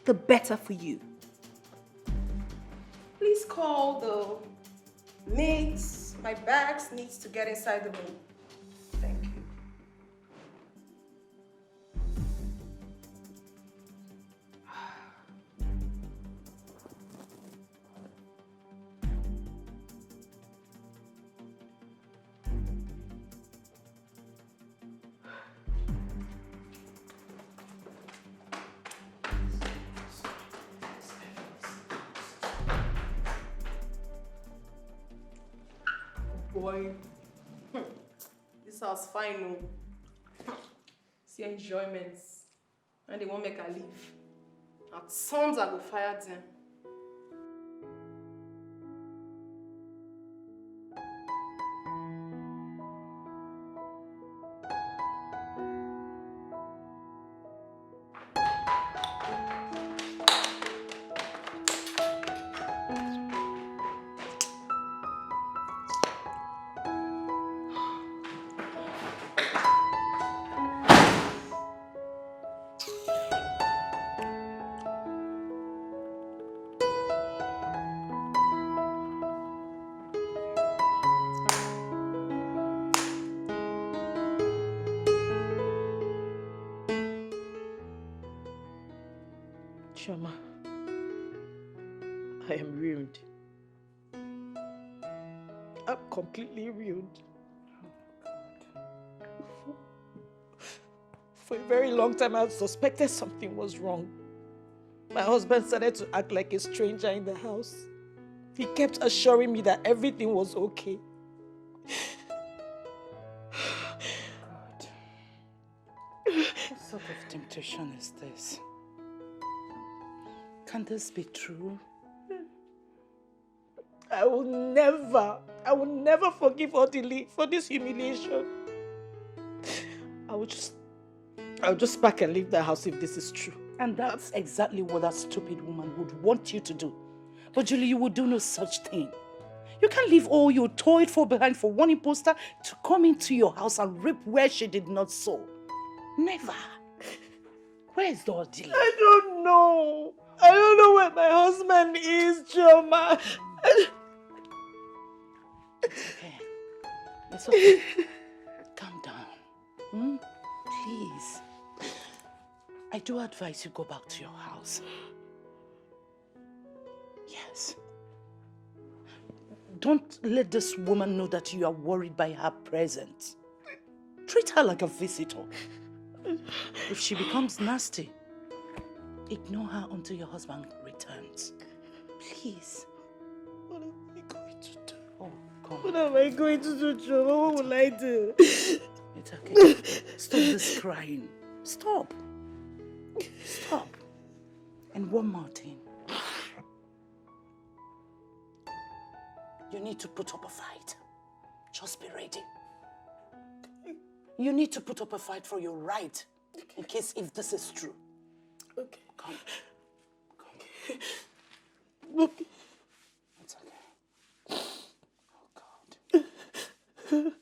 the better for you. Please call the maids. My bags needs to get inside the room. Thank you. Boy, this house fine, no. See enjoyments, and they won't make her leave. At sons I go fire them. Chioma, I am ruined. I'm completely ruined. For a very long time, I suspected something was wrong. My husband started to act like a stranger in the house. He kept assuring me that everything was okay. God. What sort of temptation is this? Can this be true? I will never forgive Odili for this humiliation. I'll just pack and leave the house if this is true. And that's exactly what that stupid woman would want you to do. But Julie, you would do no such thing. You can't leave all you toiled for behind for one imposter to come into your house and rip where she did not sow. Never. Where is the Odili? I don't know. I don't know where my husband is, Chioma. Okay. It's okay. Calm down. Please. I do advise you go back to your house. Yes. Don't let this woman know that you are worried by her presence. Treat her like a visitor. If she becomes nasty, ignore her until your husband returns. Please. What am I going to do? Oh, come on. What am I going to do, Chioma? What will I do? It's It's okay. Stop this crying. Stop. Stop. And one more thing. You need to put up a fight. Just be ready. You need to put up a fight for your right. In case if this is true. Okay. Come. Okay. It's okay. Oh, God.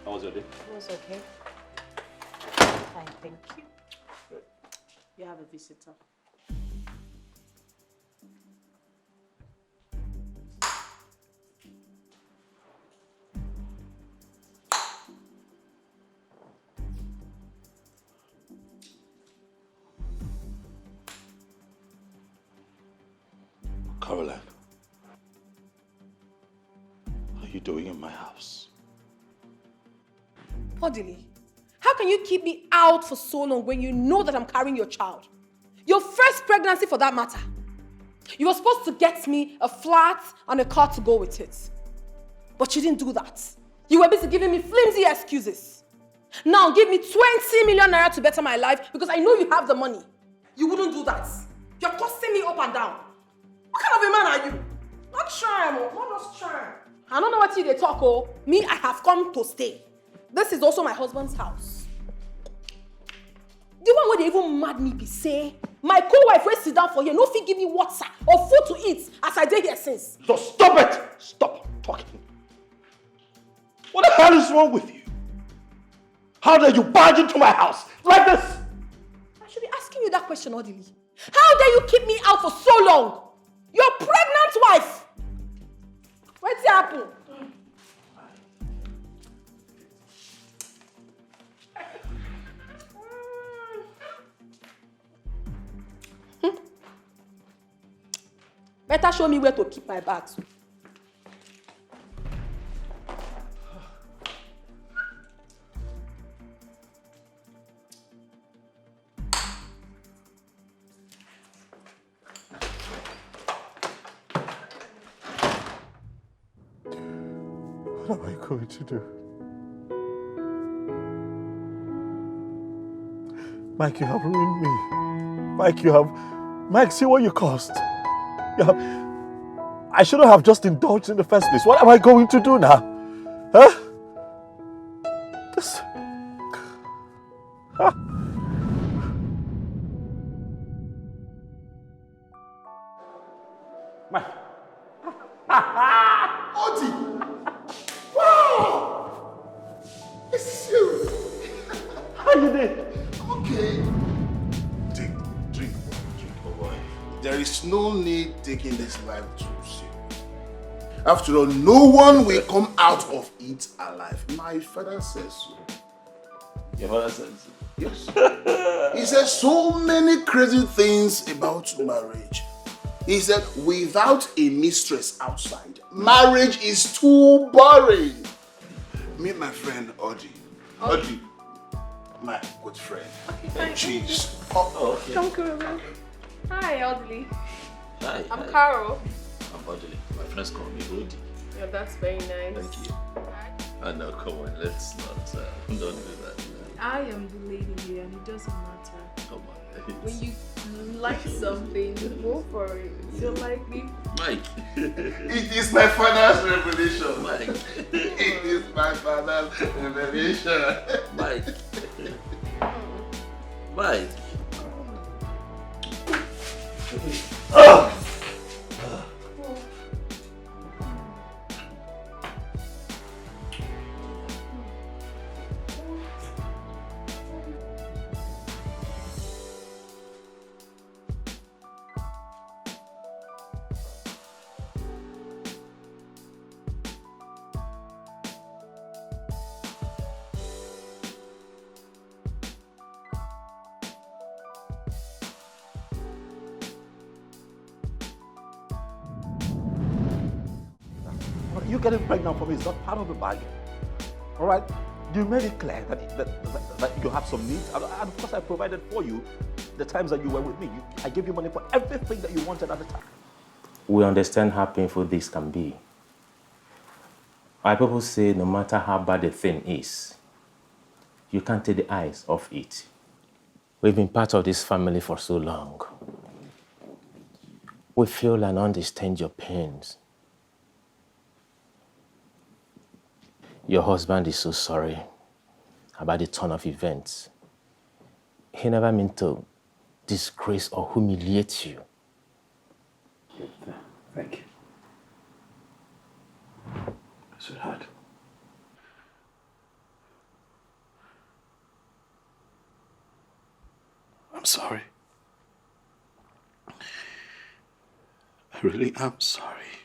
How was your day? It was okay. Fine, thank you. You have a visitor. Caroline, what are you doing in my house? Odili, how can you keep me out for so long when you know that I'm carrying your child? Your first pregnancy for that matter. You were supposed to get me a flat and a car to go with it. But you didn't do that. You were busy giving me flimsy excuses. Now give me 20 million naira to better my life because I know you have the money. You wouldn't do that. You're tossing me up and down. What kind of a man are you? Not charm, not just charm. I don't know what you they talk, oh. Me, I have come to stay. This is also my husband's house. The one where they even mad me be say, my co-wife will sit down for here, no fit give me water or food to eat as I did here since. So stop it! Stop talking. What the hell is wrong with you? How dare you barge into my house like this? I should be asking you that question, Odili. How dare you keep me out for so long? Your pregnant wife! What's happened? Better show me where to keep my bags. What am I going to do? Mike, you have ruined me. Mike, see what you caused. I shouldn't have just indulged in the first place. What am I going to do now? Huh? This... Huh? Mike. Oti! Wow! It's you! How you did? Okay. Drink, oh boy. There is no need taking this life too serious. After all, no one will come out of it alive. My father says so. Your father says so? Yes. He says so many crazy things about marriage. He said, without a mistress outside, marriage is too boring. Meet my friend, Odi. Odi, my good friend. Okay, fine. Cheese. Oh, okay. Come, Carol. Hi, Audley. Hi. I'm Carol. I'm Audley. My friends call me Odi. Yeah, that's very nice. Thank you. I know, come on, let's not, don't do that. I am the lady here and it doesn't matter. Come on. When you like something, go for it. You don't like me? Mike. It is my father's revelation. Mike. It is my father's revelation. Mike. Mike. Oh! You getting pregnant for me is not part of the bargain. All right? You made it clear that you have some needs, and of course I provided for you the times that you were with me. I gave you money for everything that you wanted at the time. We understand how painful this can be. Our people say no matter how bad the thing is, you can't take the eyes off it. We've been part of this family for so long. We feel and understand your pains. Your husband is so sorry about the turn of events. He never meant to disgrace or humiliate you. Thank you. Sweetheart. I'm sorry. I really am sorry.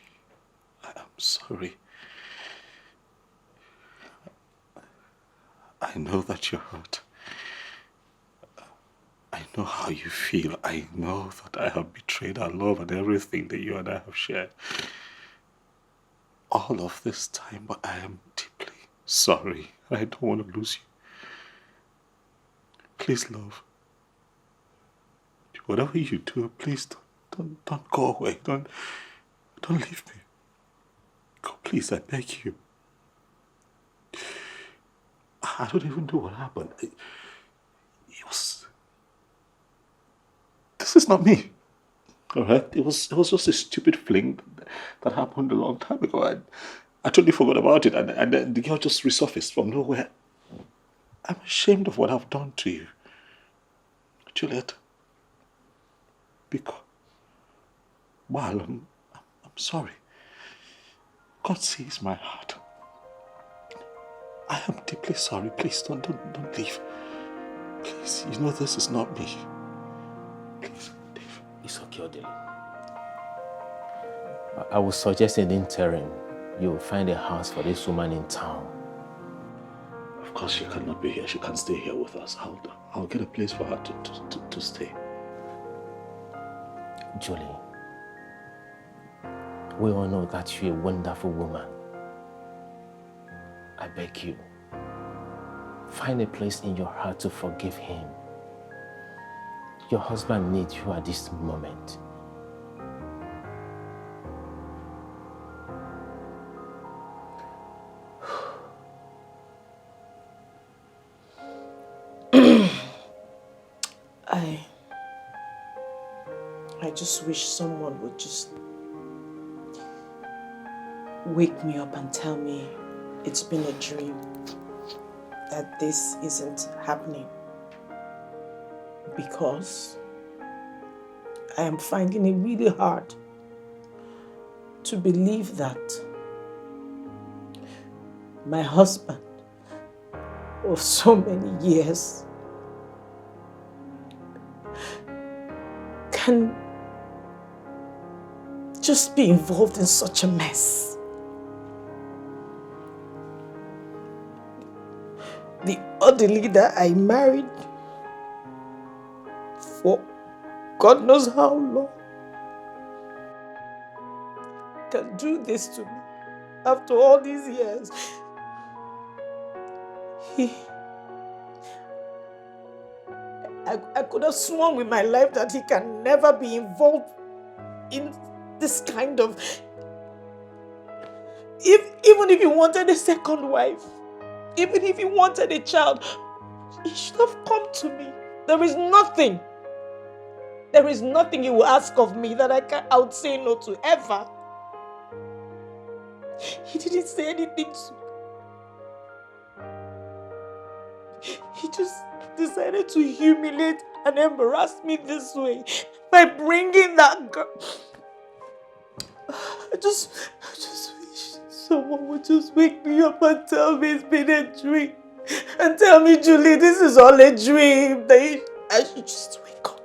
I am sorry. I know that you're hurt. I know how you feel. I know that I have betrayed our love and everything that you and I have shared. All of this time, but I am deeply sorry. I don't want to lose you. Please, love. Whatever you do, please don't go away. Don't leave me. God, please, I beg you. I don't even know what happened. It was... This is not me. All right? It was just a stupid fling that happened a long time ago. I totally forgot about it, and then the girl just resurfaced from nowhere. I'm ashamed of what I've done to you. Juliet. Because... Well, I'm sorry. God sees my heart. I am deeply sorry. Please don't leave. Please, you know this is not me. Please, Dave. It's okay, Odile. I would suggest in the interim, you will find a house for this woman in town. Of course, she cannot be here. She can't stay here with us. I'll get a place for her to stay. Julie, we all know that you're a wonderful woman. I beg you, find a place in your heart to forgive him. Your husband needs you at this moment. I just wish someone would just wake me up and tell me it's been a dream, that this isn't happening. Because I am finding it really hard to believe that my husband of so many years can just be involved in such a mess. The other leader I married for God knows how long can do this to me after all these years. I could have sworn with my life that he can never be involved in this kind of... Even if he wanted a second wife, even if he wanted a child, he should have come to me. There is nothing he will ask of me that I would say no to, ever. He didn't say anything to me. He just decided to humiliate and embarrass me this way by bringing that girl. I just wish someone would just wake me up and tell me it's been a dream. And tell me, Julie, this is all a dream. I should just wake up.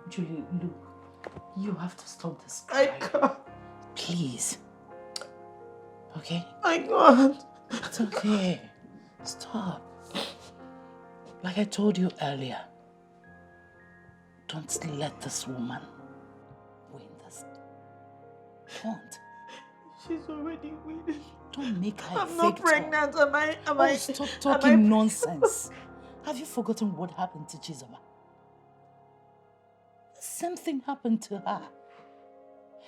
Julie, look, you have to stop this. I can't. Please. Okay? I can't. It's okay. Stop. Like I told you earlier, don't let this woman win this. Don't. She's already winning. Don't make her I'm not pregnant. Am I? Stop talking nonsense. Have you forgotten what happened to Chizoba? The same thing happened to her.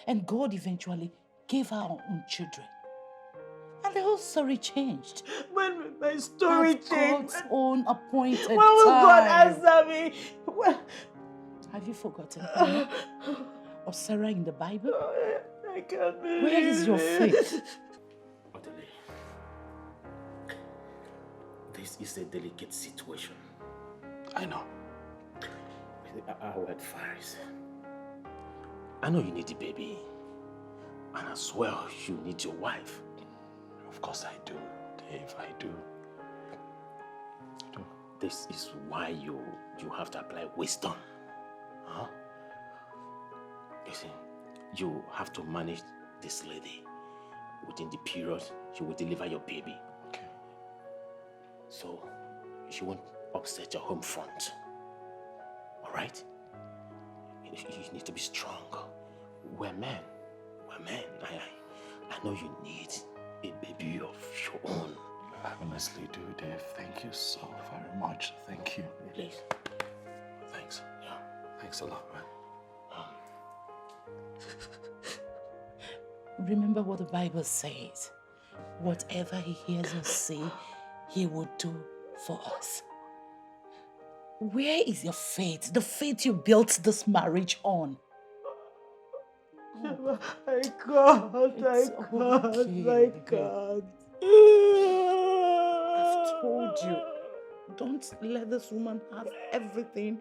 And God eventually gave her her own children. And the whole story changed. When will my story change? God's own appointed when will time. God answer me? Have you forgotten? Or Sarah in the Bible? I can't believe Where is your faith? Odele, this is a delicate situation. I know. Our advice. I know you need a baby. And as well, you need your wife. Of course I do, Dave, I do. This is why you have to apply wisdom. Huh? You see, you have to manage this lady. Within the period, she will deliver your baby. Okay. So, she won't upset your home front. Alright? You need to be strong. We're men. We're men. I know you need a baby of your own. I honestly do, Dave. Thank you so very much. Thank you. Please. Thanks. Yeah. Thanks a lot, man. Remember what the Bible says. Whatever he hears us say, he will do for us. Where is your faith? The faith you built this marriage on. I can't. I can't. I've told you, don't let this woman have everything.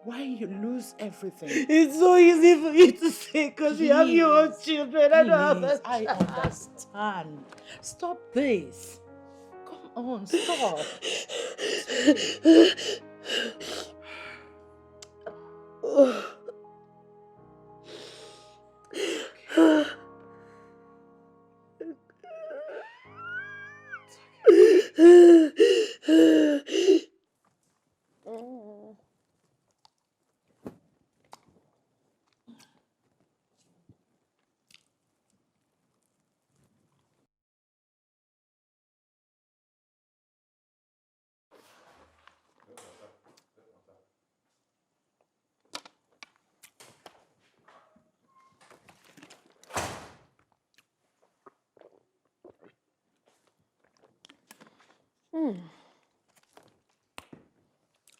Why you lose everything? It's so easy for you to say because you have your own children. I don't have I understand. Stop this. Come on, stop.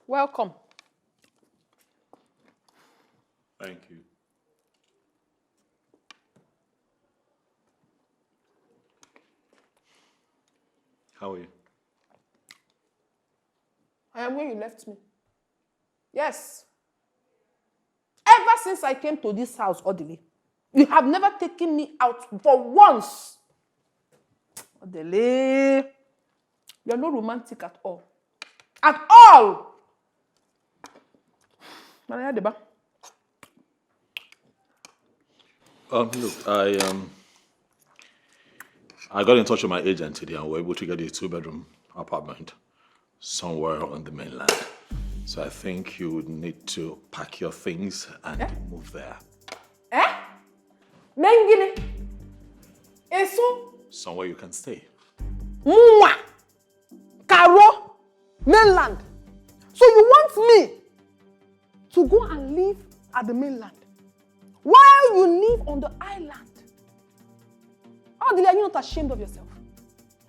Welcome. Thank you. How are you? I am where you left me. Yes. Ever since I came to this house, Odile, you have never taken me out for once. Odile, you're not romantic at all. At all! Maria Deba. Look, I got in touch with my agent today and we were able to get a 2-bedroom apartment somewhere on the mainland. So I think you would need to pack your things and move there. Mengine. Eso. Somewhere you can stay. Mwah. Karo. Mainland. So you want me to go and live at the mainland while you live on the island? Odile, are you not ashamed of yourself?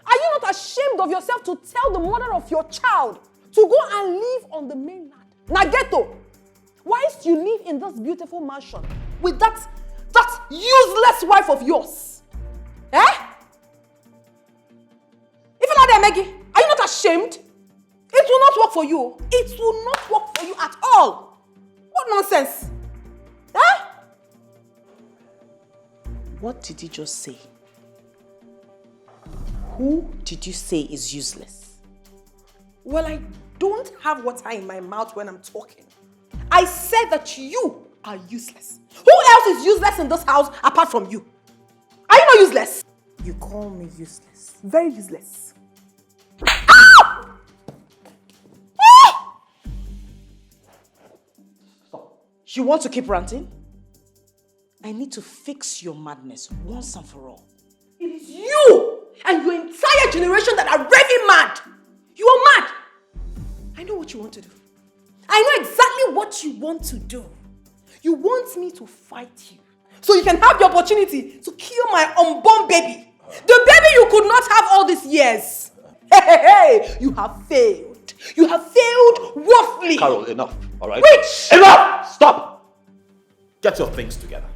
Are you not ashamed of yourself to tell the mother of your child to go and live on the mainland? Nageto, whilst you live in this beautiful mansion with that useless wife of yours. Even like that, Maggie, are you not ashamed? It will not work for you. It will not work for you at all. What nonsense? What did you just say? Who did you say is useless? Well, I don't have water in my mouth when I'm talking. I said that you are useless. Who else is useless in this house apart from you? Are you not useless? You call me useless. Very useless. You want to keep ranting? I need to fix your madness once and for all. It is you and your entire generation that are raving mad. You are mad. I know what you want to do. I know exactly what you want to do. You want me to fight you so you can have the opportunity to kill my unborn baby. The baby you could not have all these years. Hey, you have failed. You have failed woefully. Carol, enough, all right? Which? Enough! Stop! Get your things together,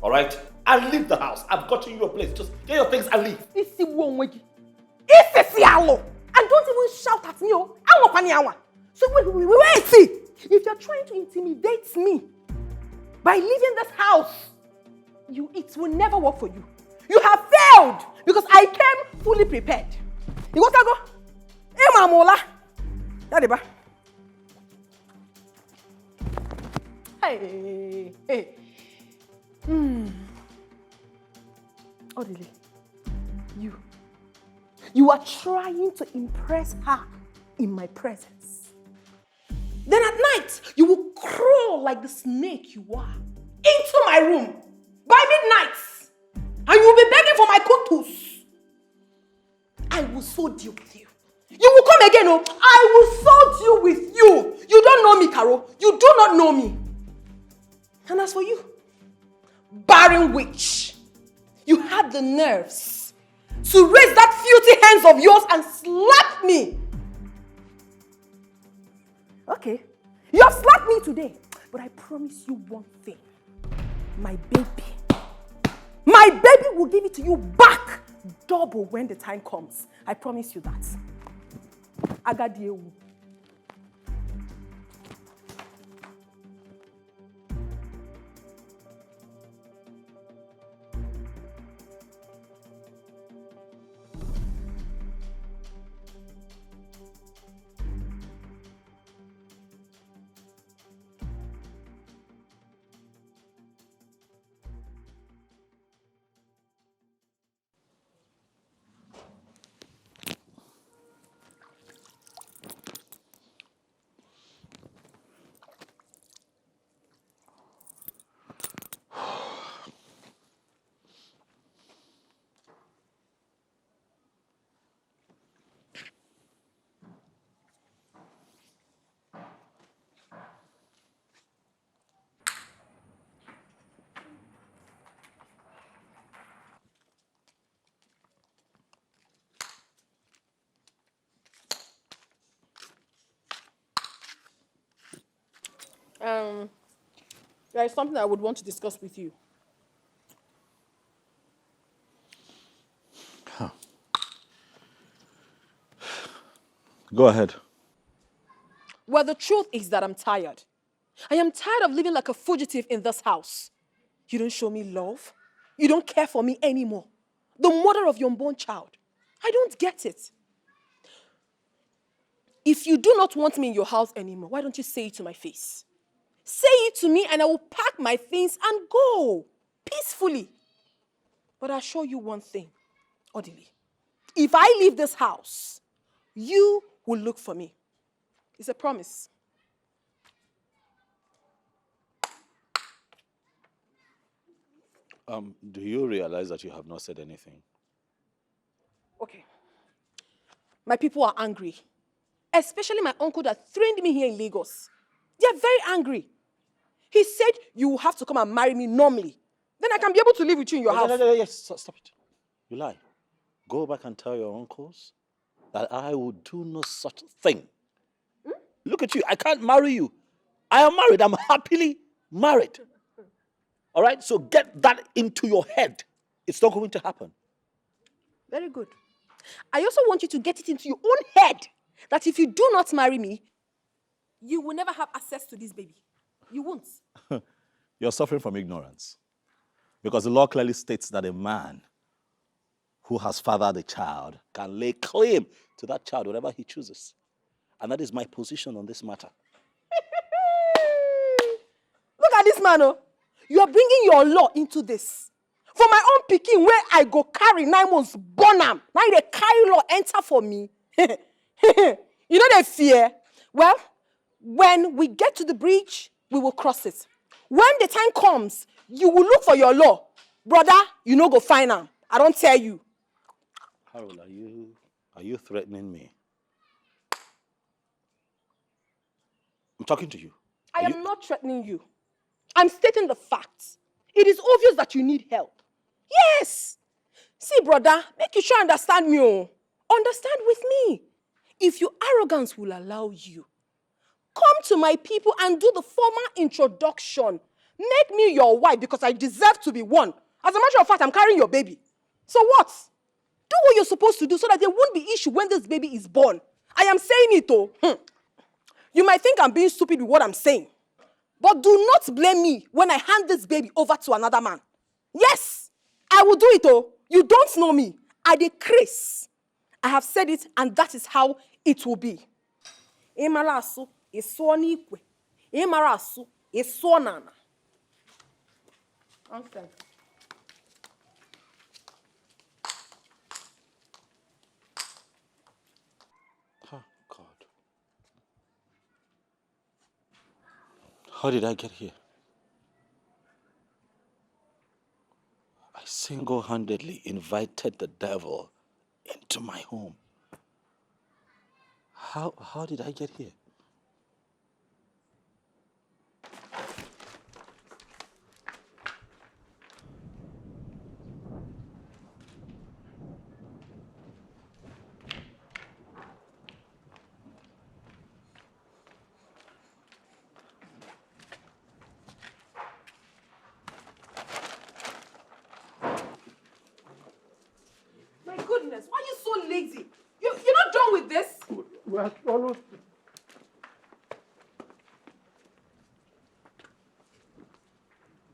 all right? And leave the house. I've gotten you a place. Just get your things and leave. And don't even shout at me. So wait, see. If you're trying to intimidate me by leaving this house, it will never work for you. You have failed because I came fully prepared. You got to go. Hey, Mamola. Daddy, hey. Odile, you are trying to impress her in my presence. Then at night, you will crawl like the snake you are into my room by midnight. And you will be begging for my kutus. I will so deal with you. You will come again, oh. I will so deal with you. You don't know me, Carol. You do not know me. And as for you, barren witch, you had the nerves to raise that filthy hands of yours and slap me. Okay, you have slapped me today, but I promise you one thing. My baby will give it to you back double when the time comes. I promise you that. Agadiewu. There is something I would want to discuss with you. Go ahead. Well, the truth is that I'm tired. I am tired of living like a fugitive in this house. You don't show me love. You don't care for me anymore. The mother of your unborn child. I don't get it. If you do not want me in your house anymore, why don't you say it to my face? Say it to me and I will pack my things and go peacefully. But I'll show you one thing, Odile. If I leave this house, you will look for me. It's a promise. Do you realize that you have not said anything? Okay. My people are angry. Especially my uncle that trained me here in Lagos. They are very angry. He said you will have to come and marry me normally. Then I can be able to live with you in your house. Yes, stop it. You lie. Go back and tell your uncles that I will do no such thing. Look at you. I can't marry you. I am married. I'm happily married. All right? So get that into your head. It's not going to happen. Very good. I also want you to get it into your own head that if you do not marry me, you will never have access to this baby. You won't. You're suffering from ignorance. Because the law clearly states that a man who has fathered a child can lay claim to that child whenever he chooses. And that is my position on this matter. at this man, oh. You are bringing your law into this. For my own picking, where I go carry 9 months, born am. Now they carry law enter for me. You know they fear. Well, when we get to the bridge, we will cross it. When the time comes, you will look for your law. Brother, you no go find am. I don't tell you. Harold, are you threatening me? I'm talking to you. I am not threatening you. I'm stating the facts. It is obvious that you need help. Yes. See, brother, make you sure understand me. Oh. Understand with me. If your arrogance will allow you, come to my people and do the formal introduction. Make me your wife because I deserve to be one. As a matter of fact, I'm carrying your baby. So what? Do what you're supposed to do so that there won't be issue when this baby is born. I am saying it, oh. You might think I'm being stupid with what I'm saying. But do not blame me when I hand this baby over to another man. Yes, I will do it, oh. You don't know me. I decrease. I have said it, and that is how it will be. Emarasu is nikwe. Emarasu is nana. Okay. Oh, God. How did I get here? I single-handedly invited the devil into my home. How did I get here? My goodness, why are you so lazy? You're not done with this? We're almost.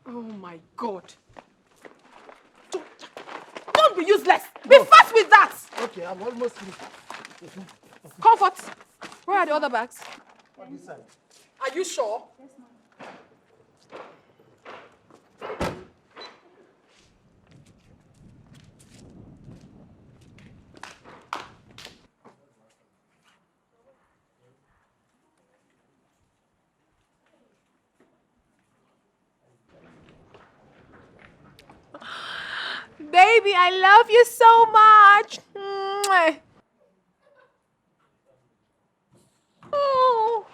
Oh my God. Don't be useless. Be fast with that. Okay, I'm almost finished. Comfort. Where are the other bags? On this side. Are you sure? Yes, ma'am. Baby, I love you so much. Mwah. Oh.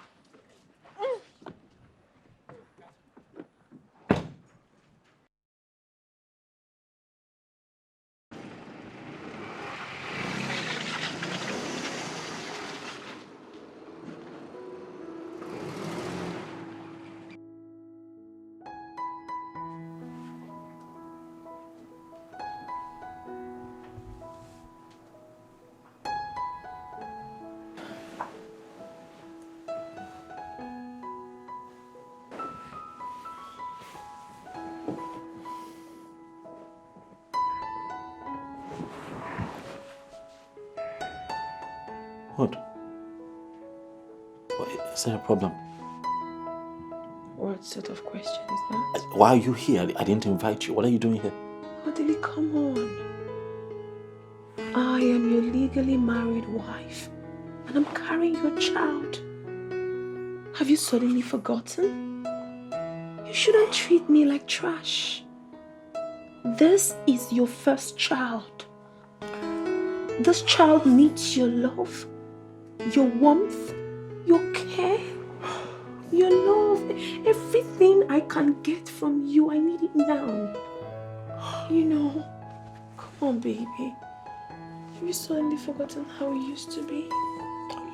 What? Is there a problem? What sort of question is that? Why are you here? I didn't invite you. What are you doing here? Oh, Dilly, come on. I am your legally married wife, and I'm carrying your child. Have you suddenly forgotten? You shouldn't treat me like trash. This is your first child. This child needs your love, your warmth, your care, your love. Everything I can get from you, I need it now. You know, come on, baby. Have you suddenly forgotten how it used to be?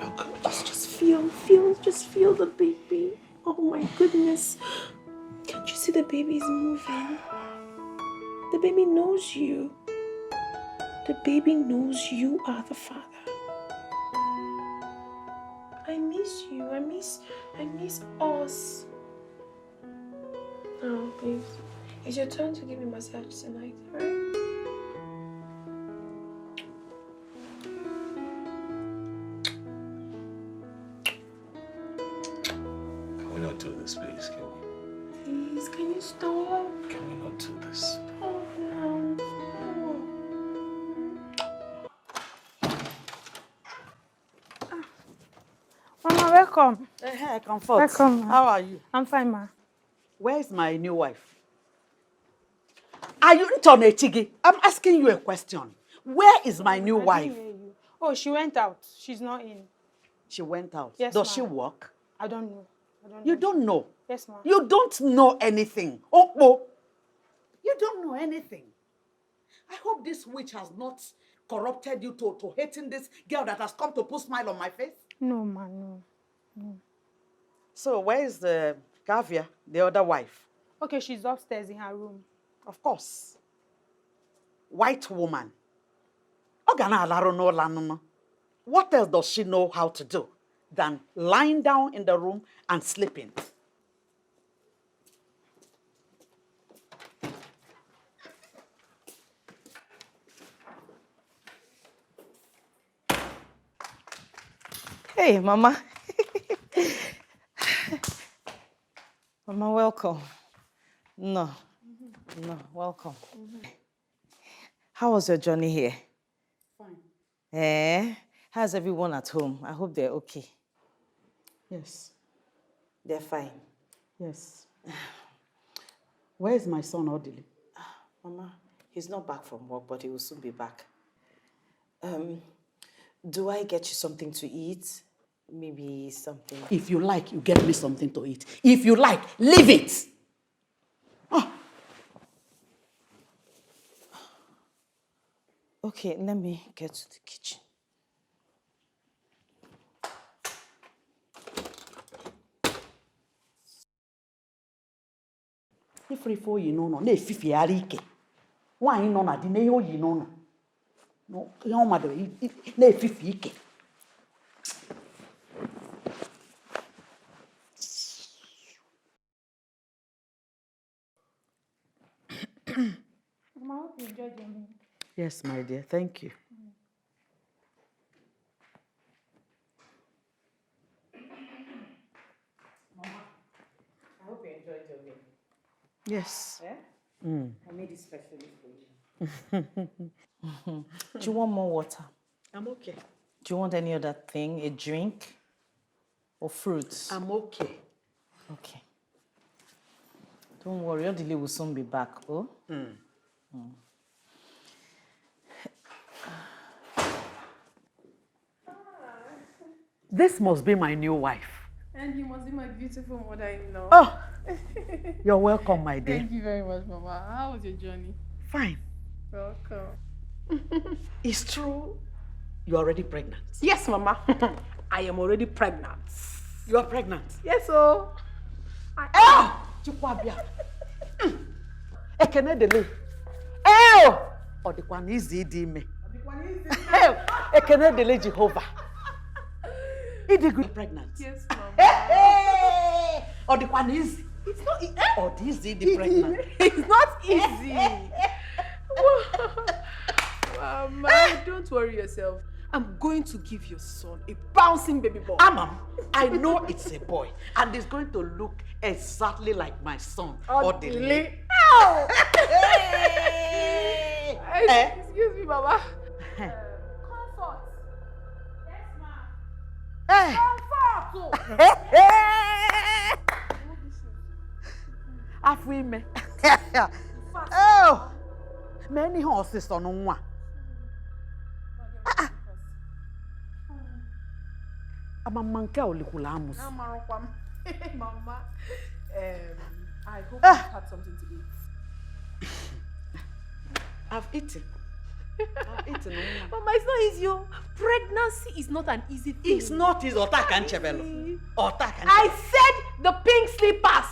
Look. Just feel the baby. Oh my goodness. Can't you see the baby is moving? The baby knows you. The baby knows you are the father. I miss you. I miss us. Oh, please. It's your turn to give me a massage tonight, alright? Can we not do this, please? Can we? Please, can you stop? Can we not do this? Oh, no. Mama, welcome. Hey, comfort. Welcome, ma. How are you? I'm fine, ma. Where's my new wife? Are you Ntone Chigi? I'm asking you a question. Where is my new wife? Oh, she went out. She's not in. She went out. Yes, Does ma. she work? I don't know. You don't know? Yes, ma. You don't know anything. Oh, you don't know anything. I hope this witch has not corrupted you to hating this girl that has come to put smile on my face. No, ma, no. So where is the Kavya, the other wife? Okay, she's upstairs in her room. Of course. White woman. What else does she know how to do than lying down in the room and sleeping? Hey, Mama. Mama, welcome. No, welcome. How was your journey here? Fine. How's everyone at home? I hope they're okay. Yes. They're fine. Yes. Where is my son, Odili? Mama, he's not back from work, but he will soon be back. Do I get you something to eat? Maybe something... If you like, you get me something to eat. If you like, leave it! Okay, let me get to the kitchen. Ifrifo yi no na efifi ara ike. Nwaanyị nọ na di na ihe oyi no. No, ihe ọ madara na efifi ike. Mama, I hope you enjoyed your meal. Yes, my dear, thank you. Mama, I hope you enjoyed your meal. Yes. I made it specially for you. Do you want more water? I'm okay. Do you want any other thing? A drink? Or fruits? I'm okay. Okay. Don't worry, your delay will soon be back, oh? This must be my new wife. And you must be my beautiful mother-in-law. Oh, you're welcome, my dear. Thank you very much, Mama. How was your journey? Fine. Welcome. It's true you're already pregnant. Yes, Mama. I am already pregnant. You are pregnant? Yes, oh. Chukwabia. Ekene dele. Oh! Odikwan izi di me. Ekene dele Jehovah. Idi good pregnant. Yes, Mama. Hey! Odikwan easy. It's not easy. Odi the pregnant. It's not easy. Mama, don't worry yourself. I'm going to give your son a bouncing baby boy. Amam, I know it's a boy, and it's going to look exactly like my son, Odile. Ow! Excuse me, Mama. Comfort. Yes, ma'am. Comfort. Afwime. Oh, many horses on one. I'm a monkey or Likulamus. Mama, I hope you had something to eat. I've eaten. Mama, it's not easy. Pregnancy is not an easy thing. It's not easy. I said the pink slippers.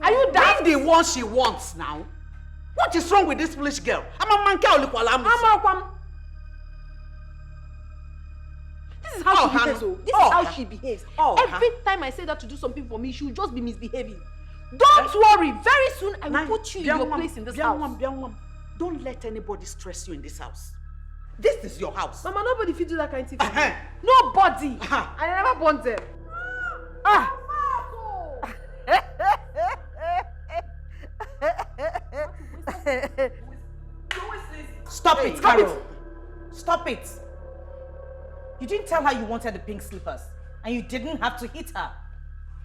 Are you daft? Bring the one she wants now. What is wrong with this foolish girl? I'm a monkey or Likulamus. This is how she behaves. This is how she behaves. Every time I say that to do something for me, she will just be misbehaving. Don't worry. Very soon I will put you in your place in this house. Don't let anybody stress you in this house. This is your house. Mama, nobody feed you that kind of thing for me. Nobody. I never born them. Stop it, Carol. Stop it. You didn't tell her you wanted the pink slippers, and you didn't have to hit her.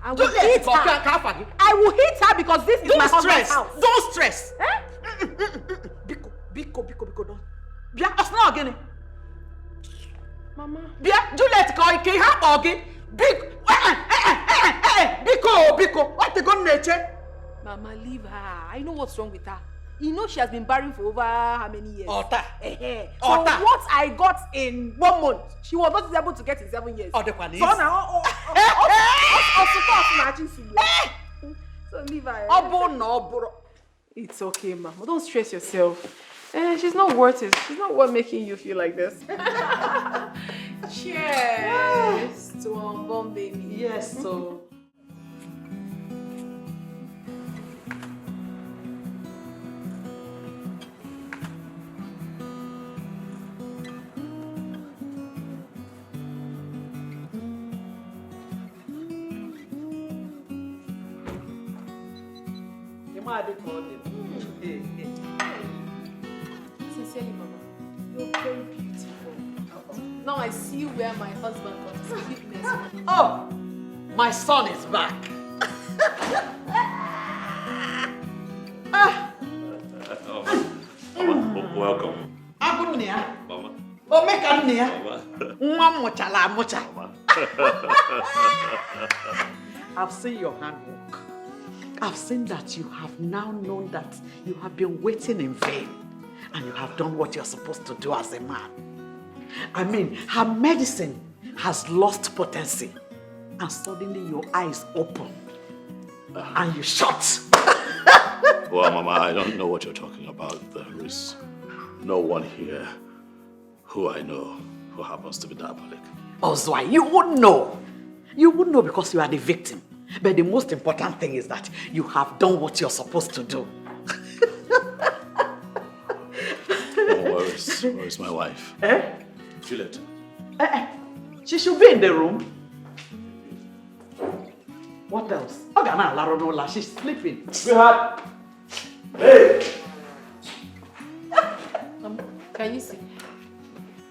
I will hit her. I will hit her because this is my husband's house. Don't stress. Biko, don't. Bia, osna again. Mama. Bia, Juliet, can you help again? Biko, what the gun nature? Mama, leave her. I know what's wrong with her. You know she has been barren for over how many years? Ota. So what I got in 1 month, she was not able to get in 7 years. Oh, the one is. So now, so leave her. It's okay, Mama. Don't stress yourself. She's not worth it. She's not worth making you feel like this. Cheers to unborn baby. Yes, so. Sincerely, Mama, you're very beautiful. Now I see where my husband got his cuteness from. Oh, my son is back. Mama, welcome. Mama. Oh, make a near. I've seen your handwork. I've seen that you have now known that you have been waiting in vain and you have done what you're supposed to do as a man. I mean, her medicine has lost potency and suddenly your eyes open and you shut. Well, Mama, I don't know what you're talking about. There is no one here who I know who happens to be diabolic. Ozwai, you wouldn't know. You wouldn't know because you are the victim. But the most important thing is that you have done what you're supposed to do. Oh, where is my wife? Juliet. She should be in the room. What else? She's sleeping. Sweetheart. Hey! Can you see?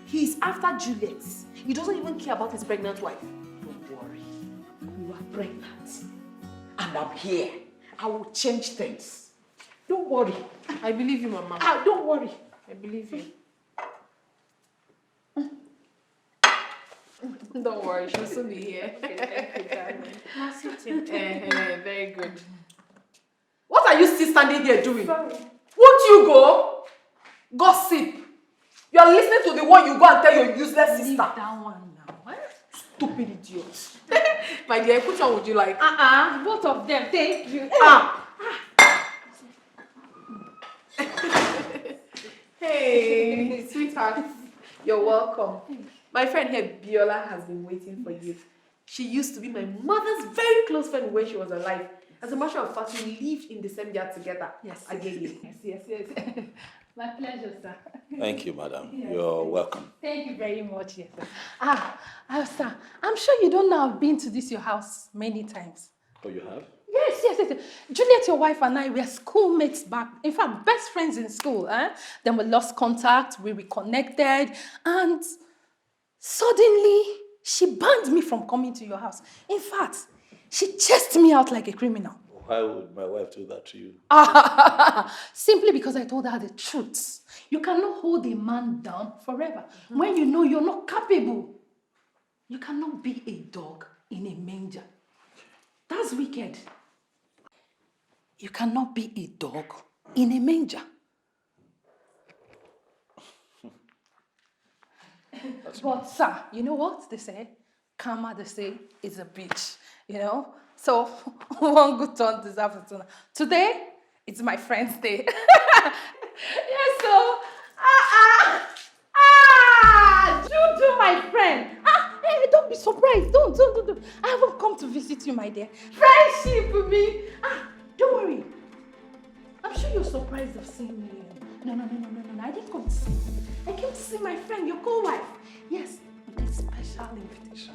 He's after Juliet. He doesn't even care about his pregnant wife. Don't worry. You are pregnant. And I'm here. I will change things. Don't worry. I believe you, Mama. Don't worry. I believe you. Don't worry, she'll soon be here. Thank you, darling. Very good. What are you still standing here doing? Sorry. Won't you go? Gossip. You are listening to the one you go and tell your useless sister. Leave that one now. Stupid idiot. My dear, which one would you like? Both of them. Thank you. Hey, sweetheart. You're welcome. My friend here, Biola, has been waiting for you. She used to be my mother's very close friend when she was alive. As a matter of fact, we lived in the same yard together. Yes. Again. Yes. My pleasure, sir. Thank you, madam. You're welcome. Thank you very much, yes, sir. Sir, I'm sure you don't know I've been to your house many times. Oh, you have? Yes. Juliet, your wife, and I were schoolmates back. In fact, best friends in school. Then we lost contact, we reconnected, and suddenly she banned me from coming to your house. In fact, she chased me out like a criminal. Why would my wife do that to you? Simply because I told her the truth. You cannot hold a man down forever when you know you're not capable. You cannot be a dog in a manger. That's wicked. You cannot be a dog in a manger. But sir, you know what they say? Karma, they say, is a bitch. You know? So, one good turn deserves a turn. Today, it's my friend's day. Yes, so, Juju, my friend. Hey, don't be surprised. Don't. I haven't come to visit you, my dear. Friendship with me. Don't worry. I'm sure you're surprised of seeing me. No. I didn't come to see you. I came to see my friend, your co-wife. Yes, with a special invitation.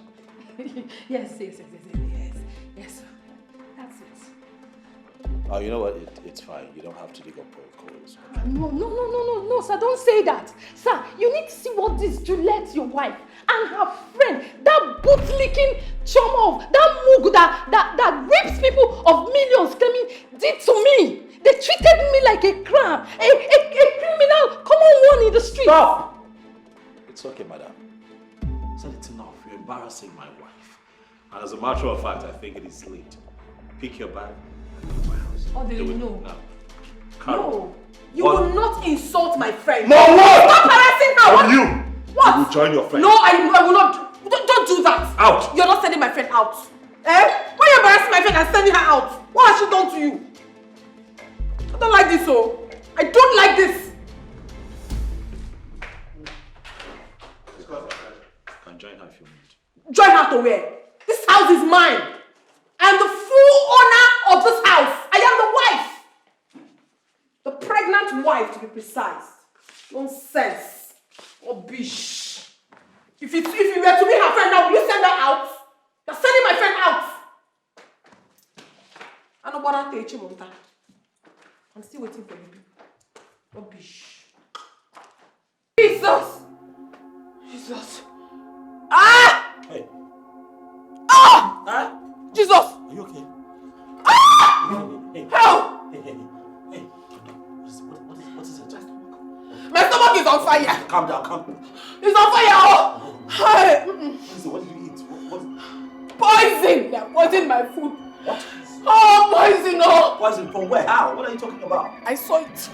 Yes. Yes, that's it. Oh, you know what? It's fine. You don't have to dig up protocols. No, sir, don't say that. Sir, you need to see what this Juliet, your wife, and her friend, that boot-licking chum of, that mug that rapes people of millions, claiming did to me. They treated me like a crab, a criminal, common one in the street. Stop! It's okay, madam. Said it's enough. You're embarrassing my wife. And as a matter of fact, I think it is late. Pick your bag and go to my house. Oh, Do it no. now. No, you What? will not insult my friend. No, what? Stop harassing her. What? You? What? You will join your friend. No, I will not. Don't do that. Out. You're not sending my friend out. Eh? Why are you embarrassing my friend and sending her out? What has she done to you? I don't like this, oh. I don't like this. I can join her if you want. Join her to where? This house is mine. I am the full owner of this house. I am the wife. The pregnant wife, to be precise. Nonsense. Rubbish. If you were to be her friend now, will you send her out? You're sending my friend out. I know what I'll tell you, Monta. I'm still waiting for you people. Rubbish. Jesus! Jesus. Ah! Hey. Ah! Huh? Jesus! Are you okay? Ah! Hey. Help! Hey. What is it? My stomach is on fire. Calm down. It's on fire. Oh. Hey. What did you eat? What? Poison! They poisoned my food. What? Oh, poison! Oh. Poison from where? How? What are you talking about? I saw it.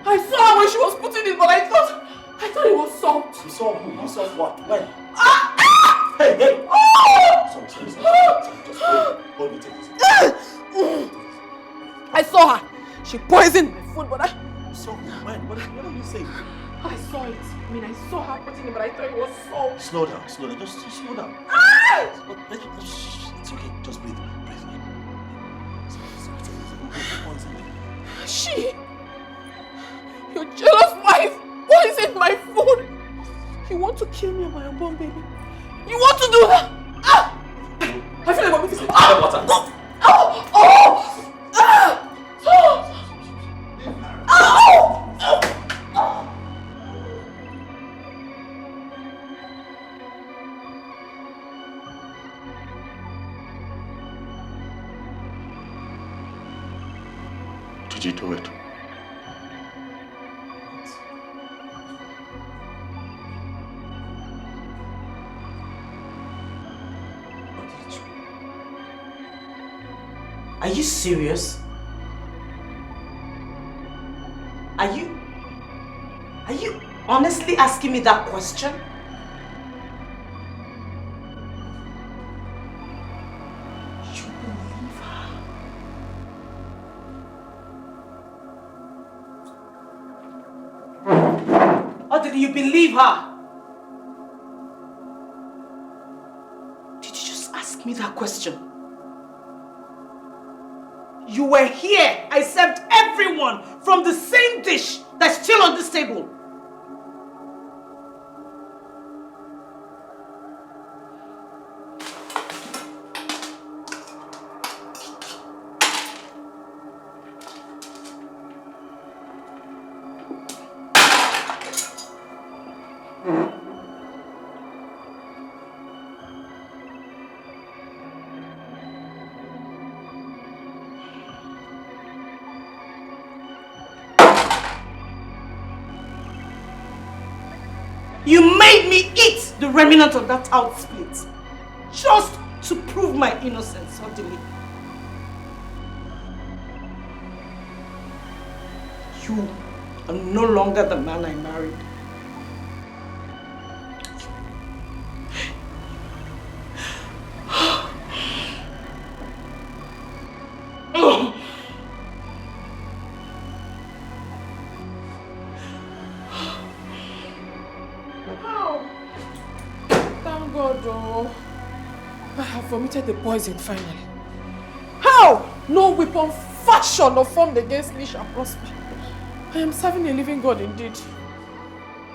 I saw her when she was putting it, but I thought it was salt. You saw who? You saw what? When? Ah! Ah! Hey! Oh! Sorry. Just hold me, take this. I saw her. She poisoned my food, but I... You saw who? When? What are you saying? I saw it. I mean, I saw her putting it, but I thought it was salt. Slow down. Just slow down. Ah! It's okay. Just breathe. She, your jealous wife, poisoned my food. You want to kill me and my unborn baby? You want to do that? Ah! I feel like I'm missing. Ah! Oh! Oh! Oh! Ah! Oh! Oh! Oh! Did you do it? Are you serious? Are you honestly asking me that question? You believe her? Or did you believe her? Did you just ask me that question? You were here. I served everyone from the same dish that's still on this table. You made me eat the remnant of that out split just to prove my innocence suddenly. You are no longer the man I married. Thank God, oh. I have vomited the poison finally. How? No weapon fashioned or formed against me shall prosper. I am serving a living God indeed.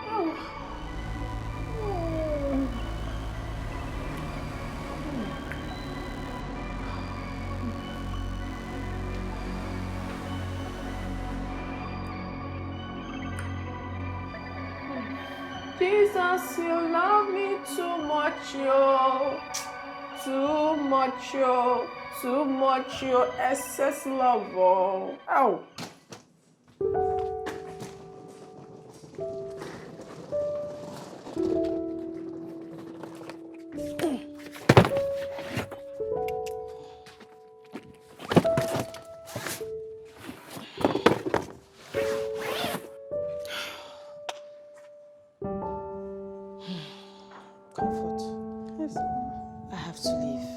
Oh. Oh. Jesus, you love me too much, yo. Too much, yo. Too much, yo. Excess love, oh. Ow. Comfort. Yes. I have to leave.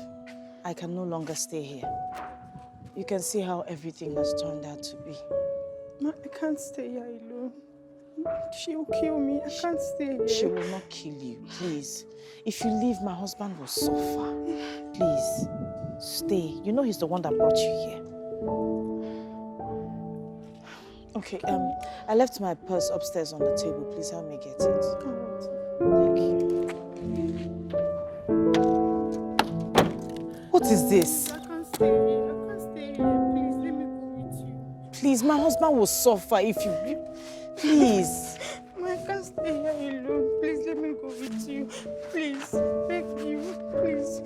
I can no longer stay here. You can see how everything has turned out to be. Ma, I can't stay here alone. She'll kill me. I can't stay here. She will not kill you, please. If you leave, my husband will suffer. Please, stay. You know he's the one that brought you here. Okay, I left my purse upstairs on the table. Please help me get it. Thank you. What is this? I can't stay here. I can't stay here. Please, let me go with you. Please, my husband will suffer if you... Please. Ma, I can't stay here alone. Please, let me go with you. Please, beg you. Please.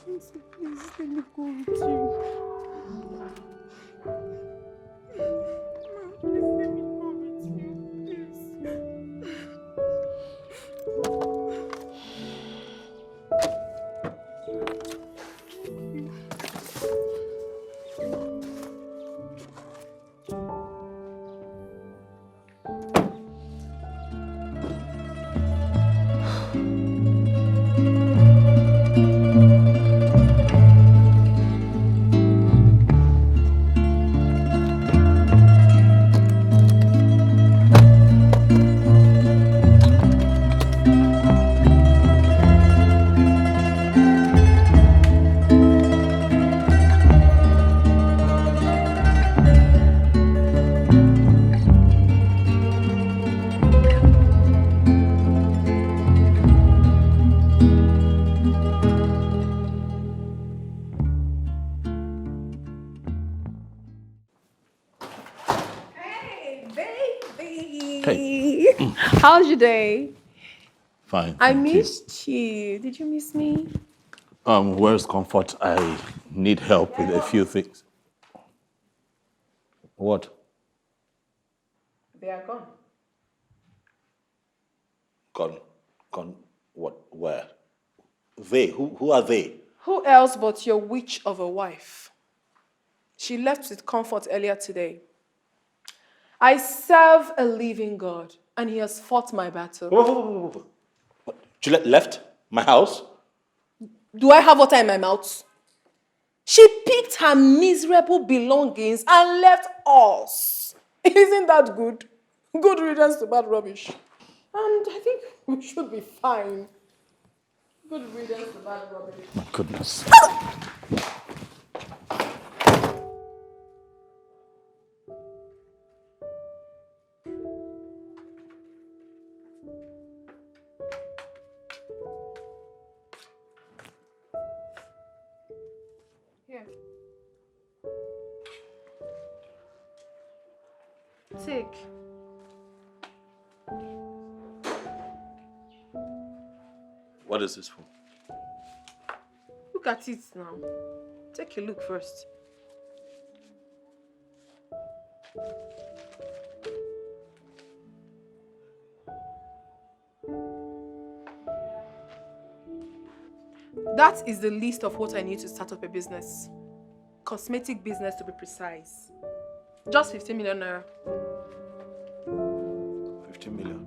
Please, let me go with you. Please, let me go with you. Please. How's your day? Fine. I missed you. Did you miss me? Where's Comfort? I need help with a few things. What? They are gone. Gone. What? Where? They? Who are they? Who else but your witch of a wife? She left with Comfort earlier today. I serve a living God, and he has fought my battle. Whoa. What? Juliet left my house? Do I have water in my mouth? She picked her miserable belongings and left us. Isn't that good? Good riddance to bad rubbish. And I think we should be fine. Good riddance to bad rubbish. My goodness. Here. Take. What is this for? Look at it now. Take a look first. That is the list of what I need to start up a business. Cosmetic business to be precise. Just 15 million naira. 15 million?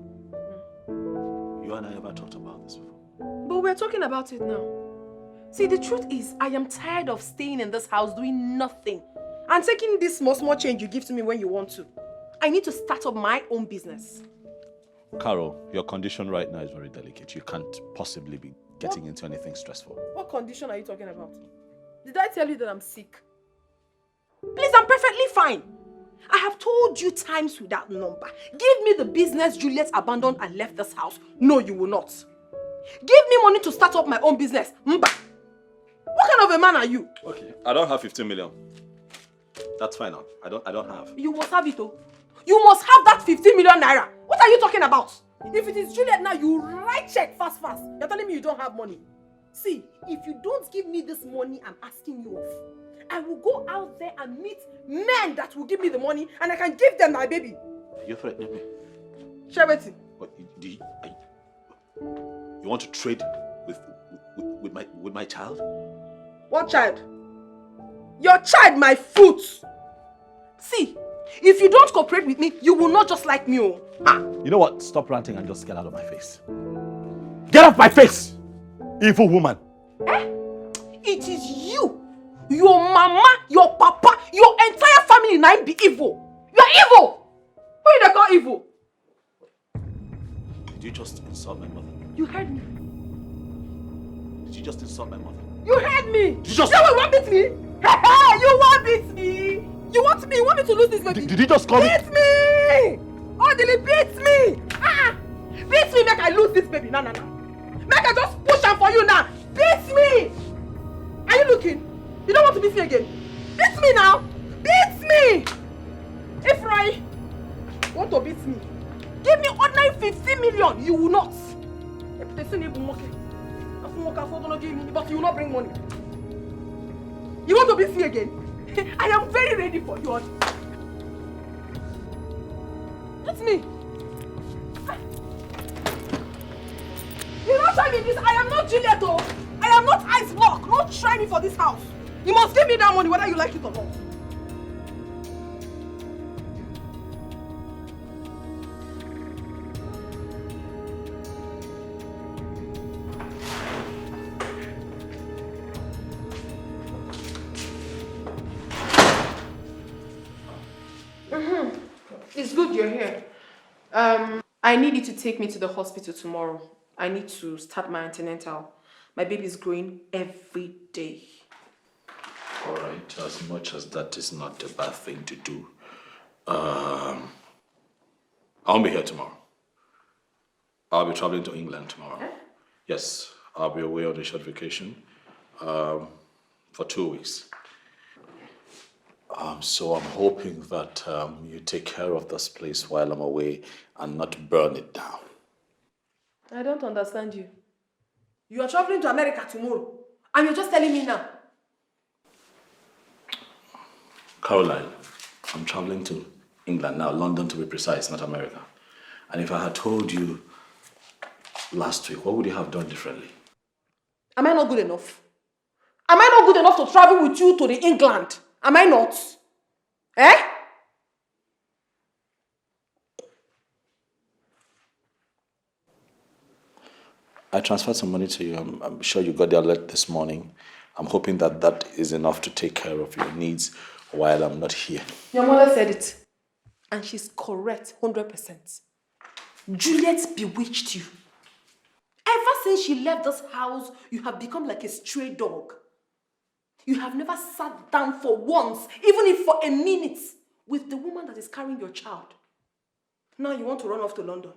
You and I ever talked about this before? But we're talking about it now. See, the truth is, I am tired of staying in this house doing nothing and taking this small change you give to me when you want to. I need to start up my own business. Carol, your condition right now is very delicate. You can't possibly be getting into anything stressful. What condition are you talking about? Did I tell you that I'm sick? Please, I'm perfectly fine. I have told you times without number. Give me the business Juliet abandoned and left this house. No, you will not. Give me money to start up my own business. Mba. What kind of a man are you? Okay, I don't have 15 million. That's fine. I don't have. You must have it, oh. You must have that 15 million naira. What are you talking about? If it is Juliet now, you write check fast. You're telling me you don't have money. See, if you don't give me this money I'm asking you of, I will go out there and meet men that will give me the money and I can give them my baby. You're threatening me. Share it. What, you want to trade with my child? What child? Your child, my foot. See, if you don't cooperate with me, you will not just like me. Oh. Ha. You know what? Stop ranting and just get out of my face. Get off my face! Evil woman. It is you, your mama, your papa, your entire family now be evil. You are evil. Who you call evil? Did you just insult my mother? You heard me. Did you just insult my mother? You heard me. Did you just... You want beat me? You want beat me? You want me? You want me to lose this baby? Did you just call me? Beat me! Odili, beat me! Beat me, make I lose this baby. No. Make I just push him for you now. Beat me! Are you looking? You don't want to beat me again? Beat me now! Beat me! If Roy want to beat me, give me ordinary 15 million. You will not. But you will not bring money. You want to beat me again? I am very ready for you. Beat me. You don't try me this. I am not Juliet. I am not Ice Block. Don't try me for this house. You must give me that money whether you like it or not. It's good you're here. I need you to take me to the hospital tomorrow. I need to start my antenatal. My baby is growing every day. All right, as much as that is not a bad thing to do, I'll be here tomorrow. I'll be traveling to England tomorrow. Yes, I'll be away on a short vacation for 2 weeks. So I'm hoping that you take care of this place while I'm away and not burn it down. I don't understand you. You are traveling to America tomorrow and you're just telling me now. Caroline, I'm traveling to England now, London to be precise, not America. And if I had told you last week, what would you have done differently? Am I not good enough? Am I not good enough to travel with you to the England? Am I not? I transferred some money to you. I'm sure you got the alert this morning. I'm hoping that that is enough to take care of your needs while I'm not here. Your mother said it. And she's correct, 100%. Juliet bewitched you. Ever since she left this house, you have become like a stray dog. You have never sat down for once, even if for a minute, with the woman that is carrying your child. Now you want to run off to London.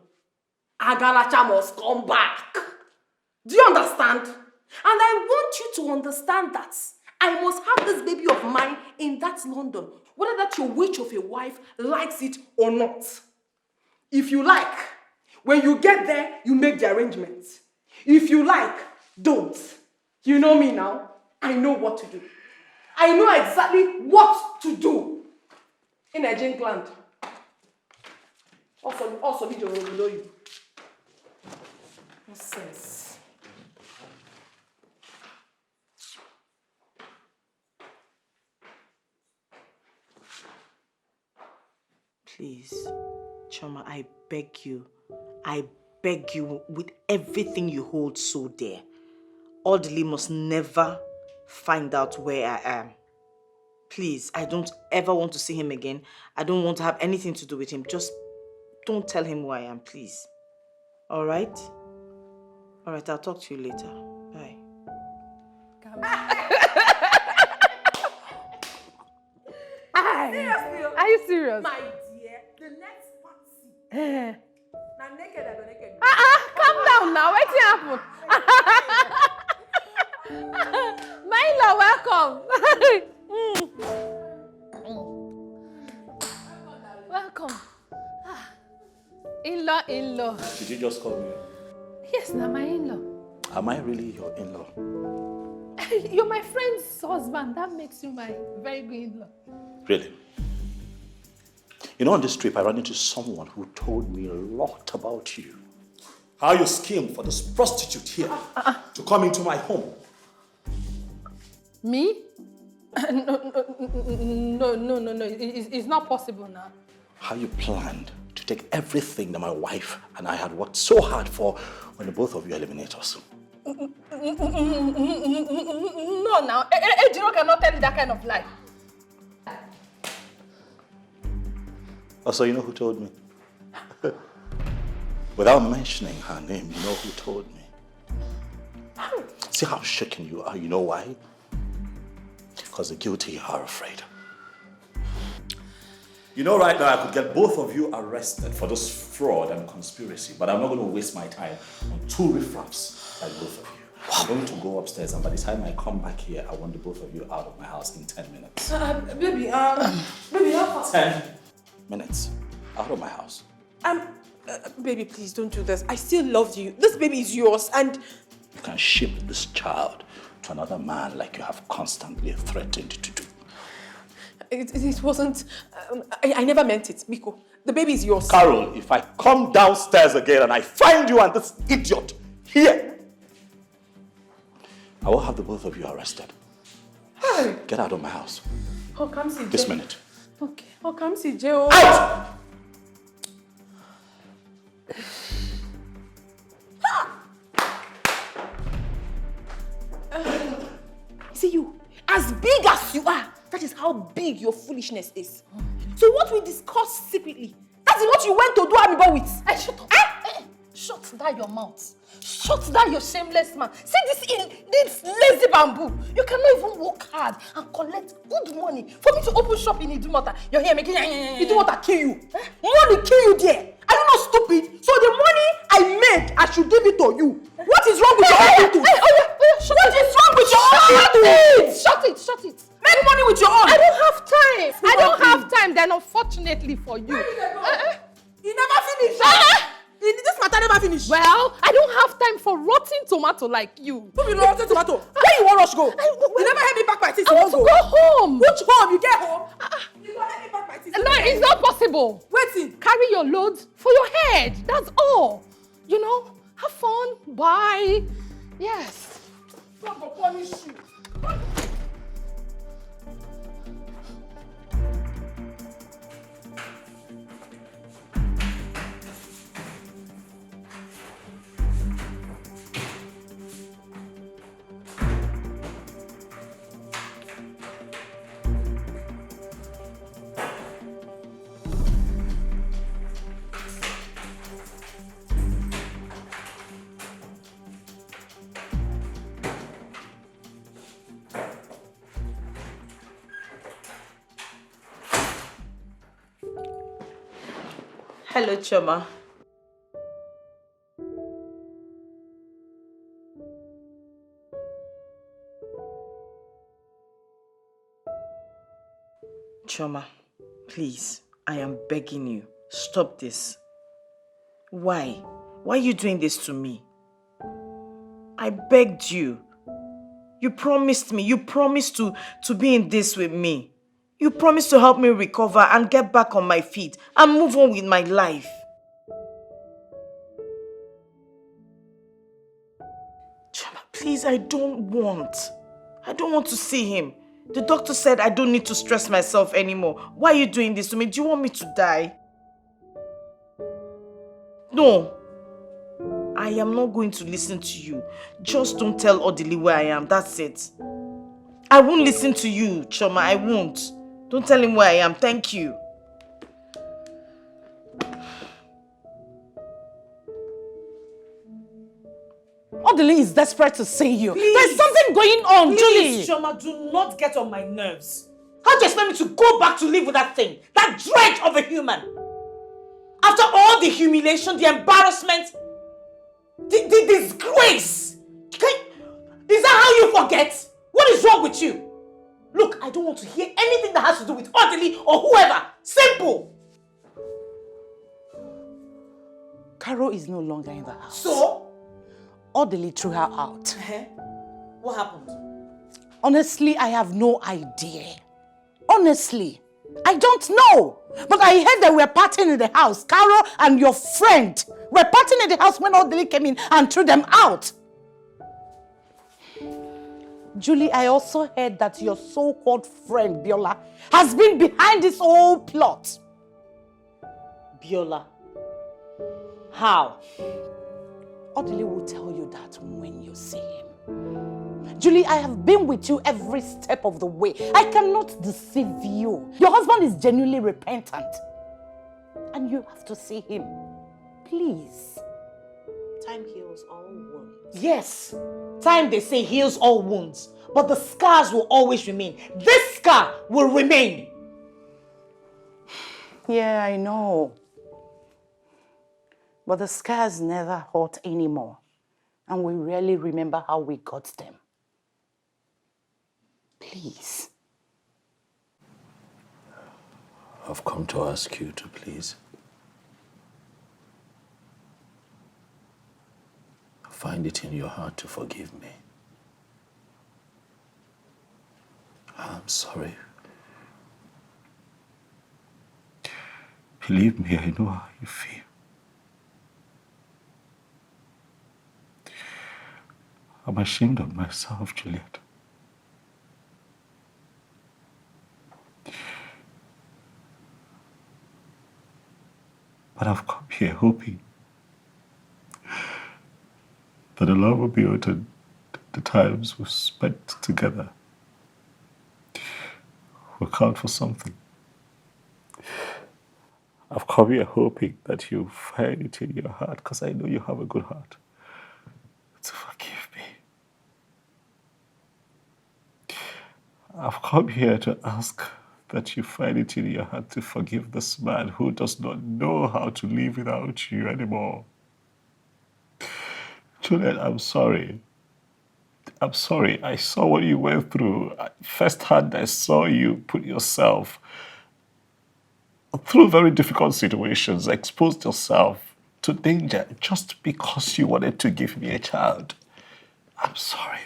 Agalacha must come back. Do you understand? And I want you to understand that I must have this baby of mine in that London, whether that your witch of a wife likes it or not. If you like, when you get there, you make the arrangements. If you like, don't. You know me now. I know what to do. I know exactly what to do. In Nigerian land. Also, video will below you. Nonsense. Please, Choma, I beg you with everything you hold so dear. Audley must never find out where I am. Please, I don't ever want to see him again. I don't want to have anything to do with him. Just don't tell him who I am, please. All right? All right, I'll talk to you later. Bye. Seriously? Are you serious? My dear, the next party. Now naked, I go naked. Calm down now. What's happened? My in-law, welcome. In-law, in-law. Did you just call me? Yes, now my in-law. Am I really your in-law? You're my friend's husband. That makes you my very good in-law. Really? You know, on this trip, I ran into someone who told me a lot about you. How you schemed for this prostitute here to come into my home. Me? No. It's not possible now. How you planned to take everything that my wife and I had worked so hard for when the both of you eliminate us. No, now. Ejiro cannot tell you that kind of lie. Also, you know who told me? Without mentioning her name, you know who told me? See how shaken you are, you know why? Because the guilty are afraid. You know, right now I could get both of you arrested for this fraud and conspiracy, but I'm not going to waste my time on two riffraffs like both of you. I'm going to go upstairs, and by the time I come back here, I want the both of you out of my house in 10 minutes. Baby, how fast? 10 minutes out of my house. Baby, please don't do this. I still love you. This baby is yours, and You can ship this child to another man like you have constantly threatened to do. it wasn't. I never meant it, Miko. The baby is yours. Carol, if I come downstairs again and I find you and this idiot here, I will have the both of you arrested. Hey. Get out of my house. Oh, come see This Jay. minute. Okay. Oh, come see Joe. Out! See you. As big as you are, that is how big your foolishness is. So what we discussed secretly, that's what you went to do Amibo with. Hey, shut up. Shut down your mouth. Shut down your shameless man. See this lazy bamboo. You cannot even work hard and collect good money for me to open shop in Idumota. You're here making Idumota kill you. Money kill you there. Are you not stupid? So the money I made, I should give it to you. What is wrong with your attitude? What is wrong with your attitude? Shut it. Make money with your own. I don't have time. I don't have time. Then unfortunately for you. You never finish. This matter never finish. Well, I don't have time for rotten tomato like you. Who be rotten tomato? Where you want rush go? You never help me pack my things. I want to go home. Which home? You get home? You gonna help me pack my things. No, it's not possible. Wait. Carry your loads for your head. That's all. You know, have fun. Bye. Yes. God will punish you. Hello, Choma. Choma, please, I am begging you, stop this. Why? Why are you doing this to me? I begged you. You promised me, you promised to be in this with me. You promised to help me recover and get back on my feet and move on with my life. Chama, please, I don't want to see him. The doctor said I don't need to stress myself anymore. Why are you doing this to me? Do you want me to die? No. I am not going to listen to you. Just don't tell Odili where I am. That's it. I won't listen to you, Choma. I won't. Don't tell him where I am. Thank you. Odili is desperate to see you. Please. There's something going on, Please, Julie. Choma, do not get on my nerves. How do you expect me to go back to live with that thing? That dredge of a human? After all the humiliation, the embarrassment, the disgrace. Is that how you forget? What is wrong with you? Look, I don't want to hear anything that has to do with Odili or whoever. Simple. Carol is no longer in the house. So? Orderly threw her out. What happened? Honestly, I have no idea. Honestly, I don't know. But I heard they were partying in the house. Carol and your friend were partying in the house when Orderly came in and threw them out. Julie, I also heard that your so-called friend, Biola, has been behind this whole plot. Biola? How? Orderly will tell you that when you see him. Julie, I have been with you every step of the way. I cannot deceive you. Your husband is genuinely repentant. And you have to see him. Please. Time heals all wounds. Yes, time they say heals all wounds, but the scars will always remain. This scar will remain. Yeah, I know. But the scars never hurt anymore. And we rarely remember how we got them. Please. I've come to ask you to please find it in your heart to forgive me. I'm sorry. Believe me, I know how you feel. I'm ashamed of myself, Juliet. But I've come here hoping that the love will be uttered, the times we've spent together will count for something. I've come here hoping that you find it in your heart, because I know you have a good heart, to forgive me. I've come here to ask that you find it in your heart to forgive this man who does not know how to live without you anymore. Juliet, I'm sorry. I'm sorry. I saw what you went through. Firsthand, I saw you put yourself through very difficult situations, exposed yourself to danger just because you wanted to give me a child. I'm sorry.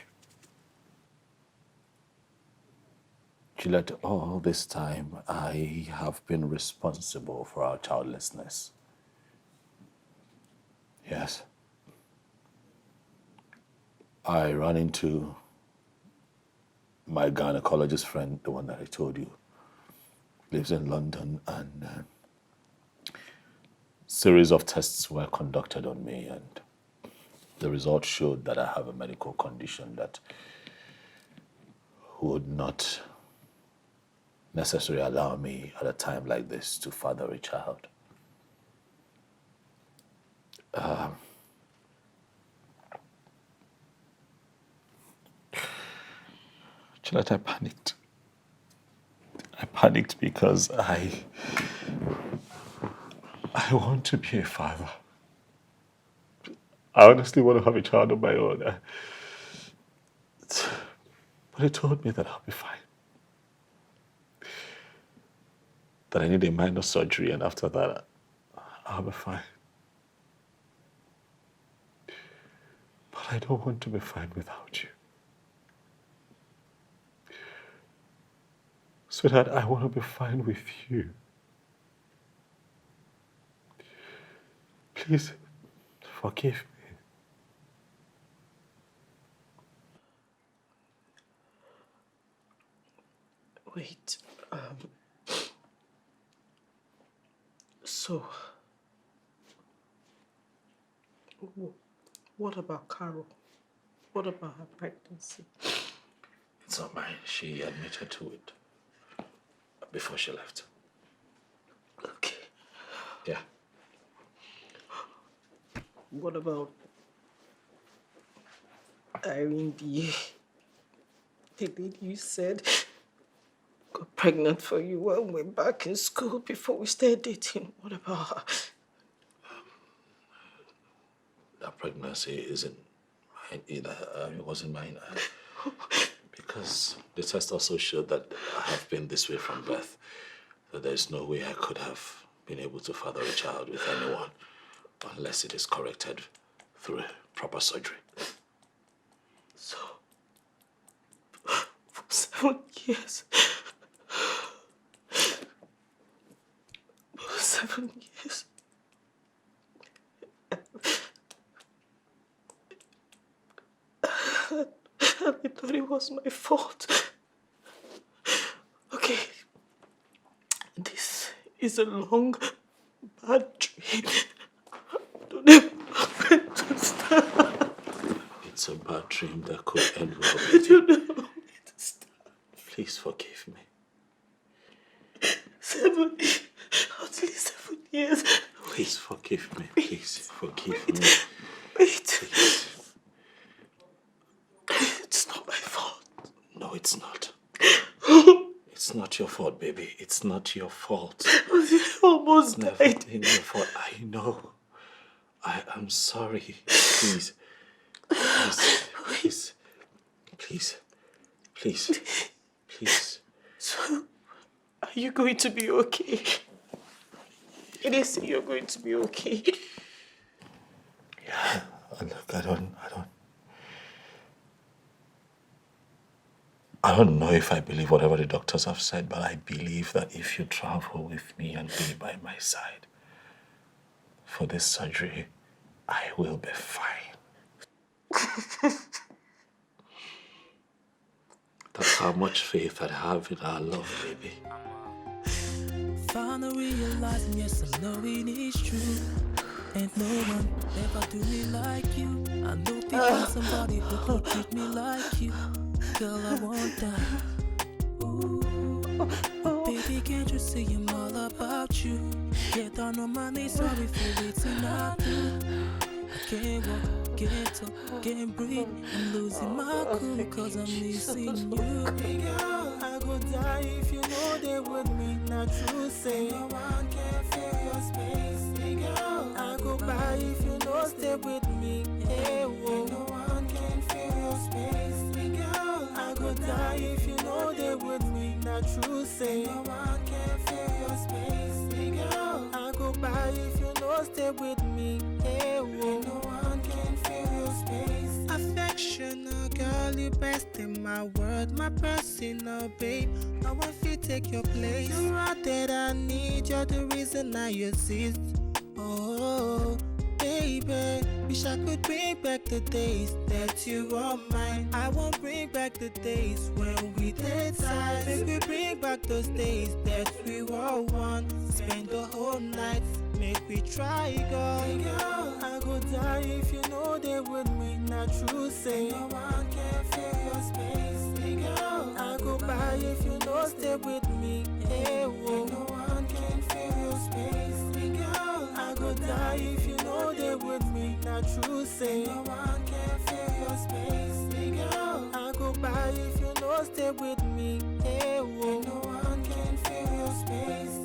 Juliet, all this time, I have been responsible for our childlessness. Yes. I ran into my gynecologist friend, the one that I told you, lives in London, and series of tests were conducted on me, and the results showed that I have a medical condition that would not necessarily allow me at a time like this to father a child. Juliet, I panicked. I panicked because I want to be a father. I honestly want to have a child of my own. But he told me that I'll be fine. That I need a minor surgery, and after that, I'll be fine. But I don't want to be fine without you. Sweetheart, I want to be fine with you. Please, forgive me. Wait, so, what about Carol? What about her pregnancy? It's not mine. She admitted to it before she left. Okay. Yeah. What about Irene, the lady you said got pregnant for you when we were back in school before we started dating? What about her? That pregnancy isn't mine either. It wasn't mine. Because the test also showed that I have been this way from birth. That there's no way I could have been able to father a child with anyone. unless it is corrected through proper surgery. So, for 7 years, for 7 years, I thought it was my fault. Okay, this is a long, bad dream. Don't ever want to stop. It's a bad dream that could end well. I don't know when to stop. Please forgive me. 7, at least 7 years. Please forgive me. Please forgive me. Wait. Please. It's not my fault. No, it's not. It's not your fault, baby. It's not your fault. I almost Never died. been your fault. I know. I am sorry. Please. Please. Please. Please. Please. So, are you going to be okay? It is you're going to be okay. Yeah. Look, I don't know if I believe whatever the doctors have said, but I believe that if you travel with me and be by my side for this surgery, I will be fine. That's how much faith I have in our love, baby. Finally realizing, yes, I know it is true. Ain't no one ever do me like you. I know people, somebody who could treat me like you. Girl, I want that. Ooh. Baby, can't you see I'm all about you? Get down on my knees, sorry for waiting I do. I can't walk, can't talk, can't breathe. I'm losing my cool cause I'm missing you. Hey girl, I go die if you know they with me. Not true, say no one can fill your space. Hey girl, I go by if you know stay with me. Hey whoa, no one can fill your space. Hey girl, I go die if you know they with me. Not true, say no one can fill your space. Hey girl, I go by if you know stay with me. Hey whoa, no one can fill your space. Affectional girl, you best in my world, my personal babe. No one feel take your place. You're out that I need, you're the reason I exist. Oh, baby, wish I could bring back the days that you were mine. I won't bring back the days when we did time. Make me bring back those days that we were one. Spend the whole night, make we try, girl. Hey girl, I go die if you know they with me. Not true, say no one can fill your space. Hey girl, I go by if you know stay with me. Hey whoa, no one can fill your space. Hey girl, I go die if you know they with me. Not true, say no one can fill your space. Hey girl, I go by if you know stay with me. Hey whoa, no one can fill your space.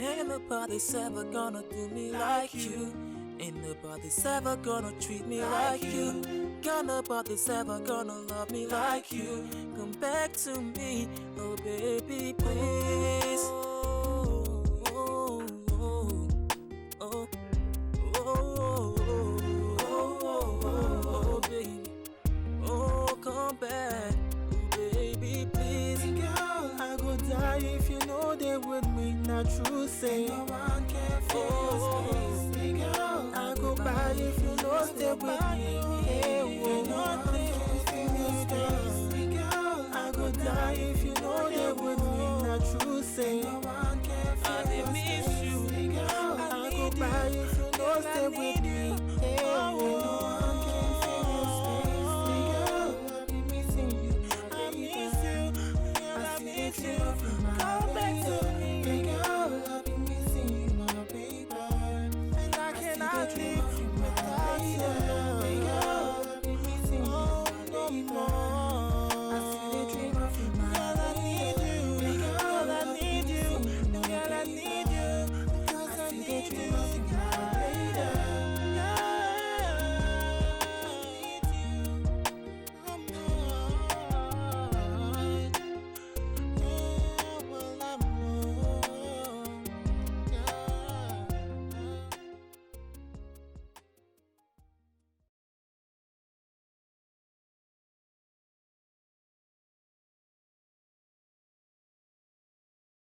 Ain't nobody's ever gonna do me like you. Ain't nobody's ever gonna treat me like you. Got nobody's ever gonna love me like you. Come back to me, oh baby, please. Oh, oh, oh, oh, oh, oh, baby. Oh, come back, oh baby, please. Girl, I go die if you know they with me. Not true, say no one can fill your space. Hey girl, I go by if you know stay with me. Hey, whoa, nothing can fill your space. Hey girl, I go die if you know they with me. Not true, say no one can fill your space. Hey girl, I go by if you know stay with me. Hey, whoa, no one can fill your space. Hey girl, I be missing you. I miss you. I miss you. Come back to me. Hey girl, I be missing you, my baby. And I cannot live